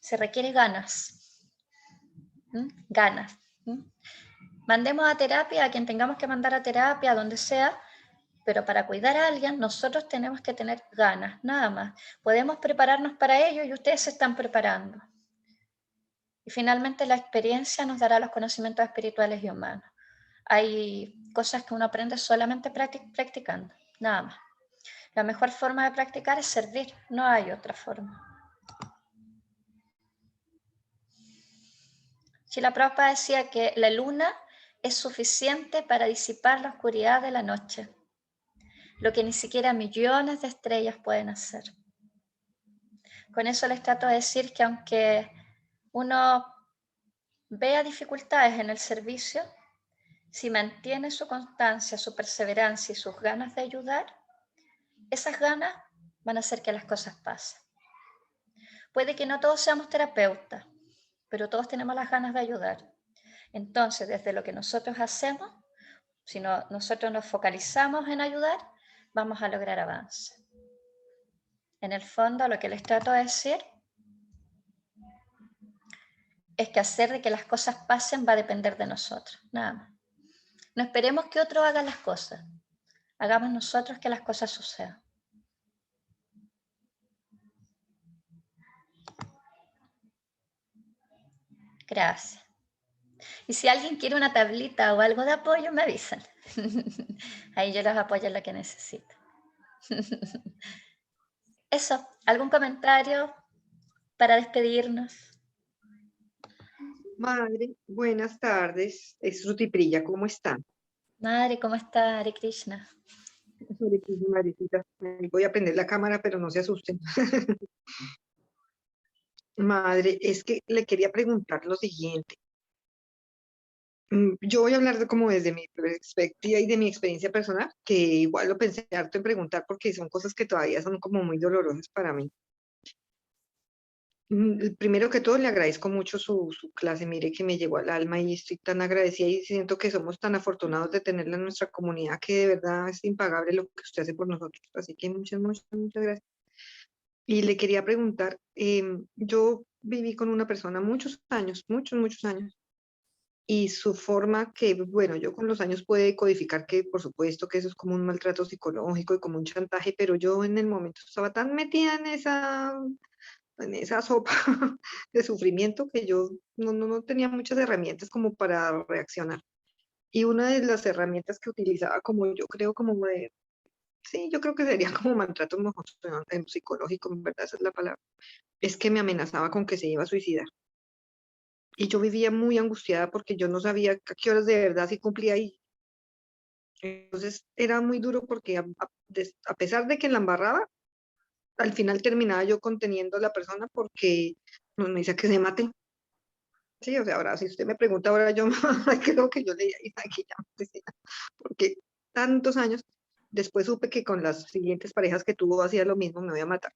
se requiere ganas. Ganas. Mandemos a terapia a quien tengamos que mandar a terapia, a donde sea, pero para cuidar a alguien, nosotros tenemos que tener ganas, nada más. Podemos prepararnos para ello y ustedes se están preparando. Y finalmente la experiencia nos dará los conocimientos espirituales y humanos. Hay cosas que uno aprende solamente practicando, nada más. La mejor forma de practicar es servir, no hay otra forma. Srila Prabhupada decía que la luna es suficiente para disipar la oscuridad de la noche, lo que ni siquiera millones de estrellas pueden hacer. Con eso les trato de decir que aunque uno vea dificultades en el servicio, si mantiene su constancia, su perseverancia y sus ganas de ayudar, esas ganas van a hacer que las cosas pasen. Puede que no todos seamos terapeutas, pero todos tenemos las ganas de ayudar. Entonces, desde lo que nosotros hacemos, si nosotros nos focalizamos en ayudar, vamos a lograr avance. En el fondo, lo que les trato de decir es que hacer de que las cosas pasen va a depender de nosotros, nada más. No esperemos que otro haga las cosas. Hagamos nosotros que las cosas sucedan. Gracias. Y si alguien quiere una tablita o algo de apoyo, me avisan. Ahí yo los apoyo en lo que necesiten. Eso, ¿algún comentario para despedirnos? Madre, buenas tardes. Es Ruti Prilla, ¿cómo están? Madre, ¿cómo está Hare Krishna? Madrecita, voy a prender la cámara, pero no se asusten. Madre, es que le quería preguntar lo siguiente. Yo voy a hablar como desde mi perspectiva y de mi experiencia personal, que igual lo pensé harto en preguntar porque son cosas que todavía son como muy dolorosas para mí. Primero que todo, le agradezco mucho su clase, mire que me llegó al alma y estoy tan agradecida y siento que somos tan afortunados de tenerla en nuestra comunidad que de verdad es impagable lo que usted hace por nosotros. Así que muchas gracias. Y le quería preguntar, yo viví con una persona muchos años, muchos años, y su forma que, bueno, yo con los años pude codificar que por supuesto que eso es como un maltrato psicológico y como un chantaje, pero yo en el momento estaba tan metida en esa sopa de sufrimiento que yo no tenía muchas herramientas como para reaccionar. Y una de las herramientas que utilizaba como yo creo sí, yo creo que sería como maltrato psicológico, en verdad esa es la palabra, es que me amenazaba con que se iba a suicidar. Y yo vivía muy angustiada porque yo no sabía a qué horas de verdad sí cumplía ahí. Entonces era muy duro porque a pesar de que la embarraba, al final terminaba yo conteniendo a la persona porque no me decía que se mate. Sí, o sea, ahora si usted me pregunta ahora yo creo que yo le diría que ya me porque tantos años después supe que con las siguientes parejas que tuvo hacía lo mismo, me voy a matar.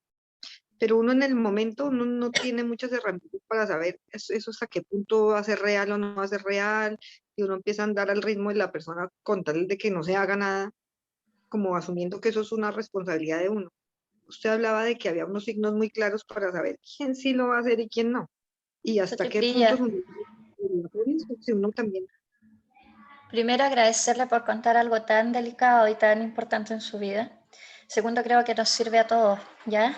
Pero uno en el momento uno no tiene muchas herramientas para saber eso hasta qué punto va a ser real o no va a ser real, y uno empieza a andar al ritmo de la persona con tal de que no se haga nada, como asumiendo que eso es una responsabilidad de uno. Usted hablaba de que había unos signos muy claros para saber quién sí lo va a hacer y quién no. Y hasta qué punto si uno también. Primero, agradecerle por contar algo tan delicado y tan importante en su vida. Segundo, creo que nos sirve a todos, ¿ya?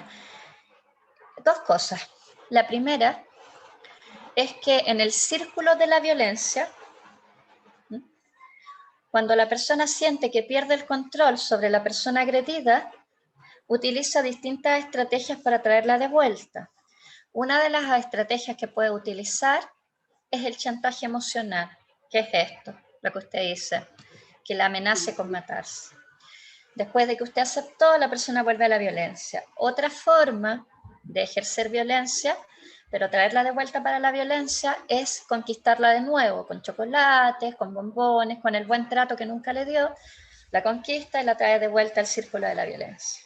Dos cosas. La primera es que en el círculo de la violencia, cuando la persona siente que pierde el control sobre la persona agredida, utiliza distintas estrategias para traerla de vuelta. Una de las estrategias que puede utilizar es el chantaje emocional. ¿Qué es esto? Lo que usted dice, que la amenace con matarse. Después de que usted aceptó, la persona vuelve a la violencia. Otra forma de ejercer violencia, pero traerla de vuelta para la violencia, es conquistarla de nuevo, con chocolates, con bombones, con el buen trato que nunca le dio, la conquista y la trae de vuelta al círculo de la violencia.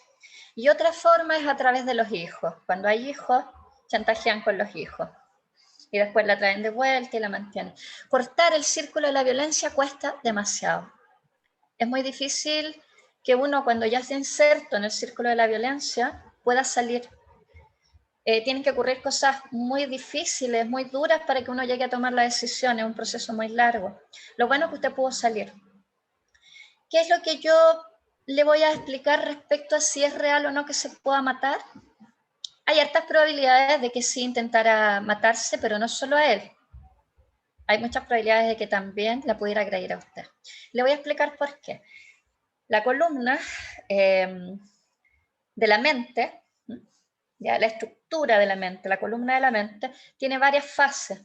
Y otra forma es a través de los hijos. Cuando hay hijos, chantajean con los hijos. Y después la traen de vuelta y la mantienen. Cortar el círculo de la violencia cuesta demasiado. Es muy difícil que uno, cuando ya está inserto en el círculo de la violencia, pueda salir. Tienen que ocurrir cosas muy difíciles, muy duras para que uno llegue a tomar la decisión. Es un proceso muy largo. Lo bueno es que usted pudo salir. ¿Qué es lo que yo le voy a explicar respecto a si es real o no que se pueda matar? Hay hartas probabilidades de que sí intentara matarse, pero no solo a él. Hay muchas probabilidades de que también la pudiera agredir a usted. Le voy a explicar por qué. La columna de la mente, ya, la estructura de la mente, la columna de la mente, tiene varias fases.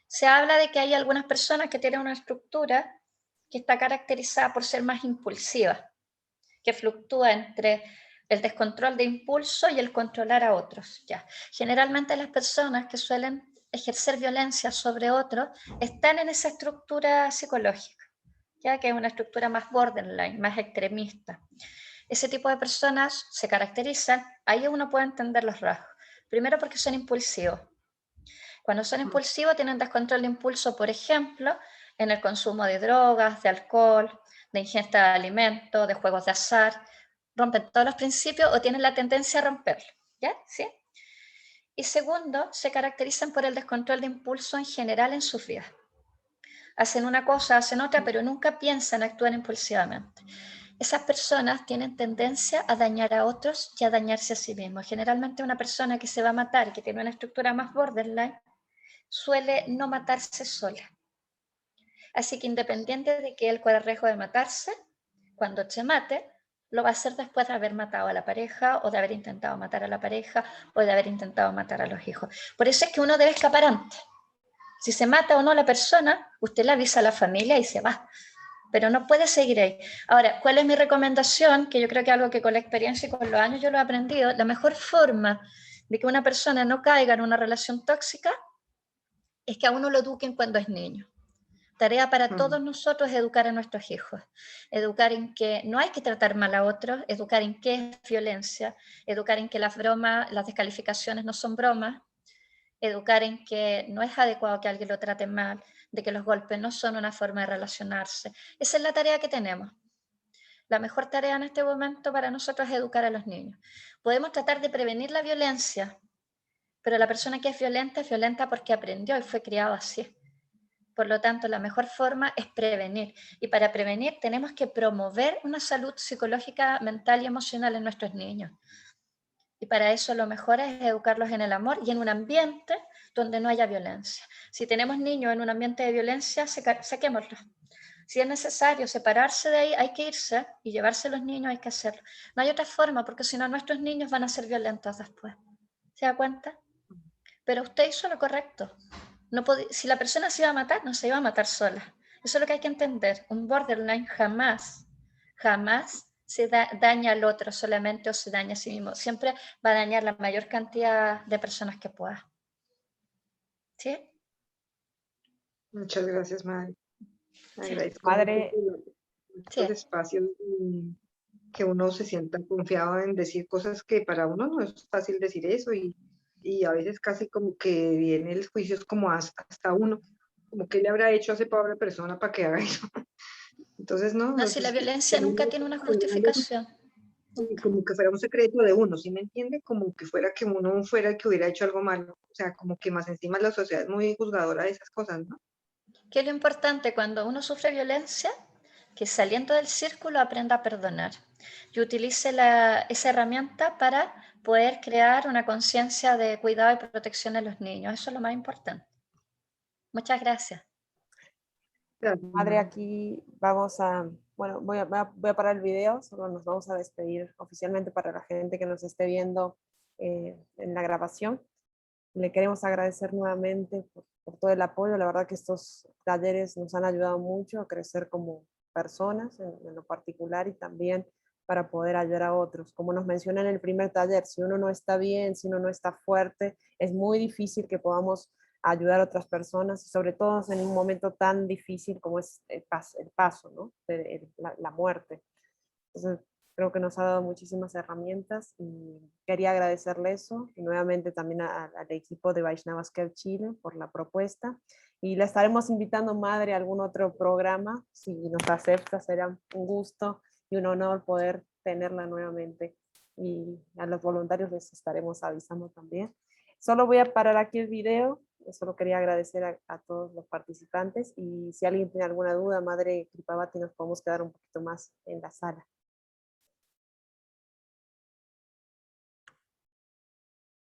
Se habla de que hay algunas personas que tienen una estructura que está caracterizada por ser más impulsiva, que fluctúa entre el descontrol de impulso y el controlar a otros. Ya. Generalmente las personas que suelen ejercer violencia sobre otros están en esa estructura psicológica, ya que es una estructura más borderline, más extremista. Ese tipo de personas se caracterizan, ahí uno puede entender los rasgos. Primero porque son impulsivos. Cuando son impulsivos tienen descontrol de impulso, por ejemplo, en el consumo de drogas, de alcohol, de ingesta de alimentos, de juegos de azar. Rompen todos los principios o tienen la tendencia a romperlo. ¿Ya? ¿Sí? Y segundo, se caracterizan por el descontrol de impulso en general en sus vidas. Hacen una cosa, hacen otra, pero nunca piensan, actúan impulsivamente. Esas personas tienen tendencia a dañar a otros y a dañarse a sí mismos. Generalmente una persona que se va a matar, que tiene una estructura más borderline, suele no matarse sola. Así que independiente de que él corra el riesgo de matarse, cuando se mate, lo va a hacer después de haber matado a la pareja, o de haber intentado matar a la pareja, o de haber intentado matar a los hijos. Por eso es que uno debe escapar antes. Si se mata o no la persona, usted le avisa a la familia y se va. Pero no puede seguir ahí. Ahora, ¿cuál es mi recomendación? Que yo creo que algo que con la experiencia y con los años yo lo he aprendido. La mejor forma de que una persona no caiga en una relación tóxica es que a uno lo eduquen cuando es niño. Tarea para todos nosotros es educar a nuestros hijos. Educar en que no hay que tratar mal a otros, educar en qué es violencia, educar en que las bromas, las descalificaciones no son bromas, educar en que no es adecuado que alguien lo trate mal, de que los golpes no son una forma de relacionarse. Esa es la tarea que tenemos. La mejor tarea en este momento para nosotros es educar a los niños. Podemos tratar de prevenir la violencia, pero la persona que es violenta porque aprendió y fue criado así. Por lo tanto, la mejor forma es prevenir. Y para prevenir tenemos que promover una salud psicológica, mental y emocional en nuestros niños. Y para eso lo mejor es educarlos en el amor y en un ambiente donde no haya violencia. Si tenemos niños en un ambiente de violencia, saquémoslos. Si es necesario separarse de ahí, hay que irse y llevarse a los niños, hay que hacerlo. No hay otra forma, porque si no nuestros niños van a ser violentos después. ¿Se da cuenta? Pero usted hizo lo correcto. No si la persona se iba a matar, no se iba a matar sola. Eso es lo que hay que entender. Un borderline jamás se daña al otro solamente o se daña a sí mismo. Siempre va a dañar la mayor cantidad de personas que pueda. ¿Sí? Muchas gracias, madre. Agradezco Madre, muchos espacios que uno se sienta confiado en decir cosas que para uno no es fácil decir eso y a veces casi como que viene el juicio es como hasta uno, como que le habrá hecho a esa pobre persona para que haga eso. Entonces, no, No, si la violencia nunca tiene una justificación. como que fuera un secreto de uno, ¿sí me entiende? Como que fuera que uno fuera el que hubiera hecho algo malo, o sea, como que más encima la sociedad es muy juzgadora de esas cosas, ¿no? ¿Qué es lo importante cuando uno sufre violencia? Que saliendo del círculo aprenda a perdonar y utilice esa herramienta para poder crear una conciencia de cuidado y protección de los niños. Eso es lo más importante. Muchas gracias. Gracias, madre, madre. aquí vamos a, bueno, voy a parar el video, solo nos vamos a despedir oficialmente para la gente que nos esté viendo en la grabación. Le queremos agradecer nuevamente por todo el apoyo. La verdad que estos talleres nos han ayudado mucho a crecer como personas en lo particular y también para poder ayudar a otros. Como nos menciona en el primer taller, si uno no está bien, si uno no está fuerte, es muy difícil que podamos ayudar a otras personas, y sobre todo en un momento tan difícil como es el paso, ¿no? La muerte. Entonces, creo que nos ha dado muchísimas herramientas y quería agradecerle eso, y nuevamente también al equipo de Vaishnava Care Chile por la propuesta, y le estaremos invitando, madre, a algún otro programa, si nos acepta, será un gusto y un honor poder tenerla nuevamente, y a los voluntarios les estaremos avisando también. Solo voy a parar aquí el video, solo quería agradecer a todos los participantes, y si alguien tiene alguna duda, madre Kripavati, nos podemos quedar un poquito más en la sala.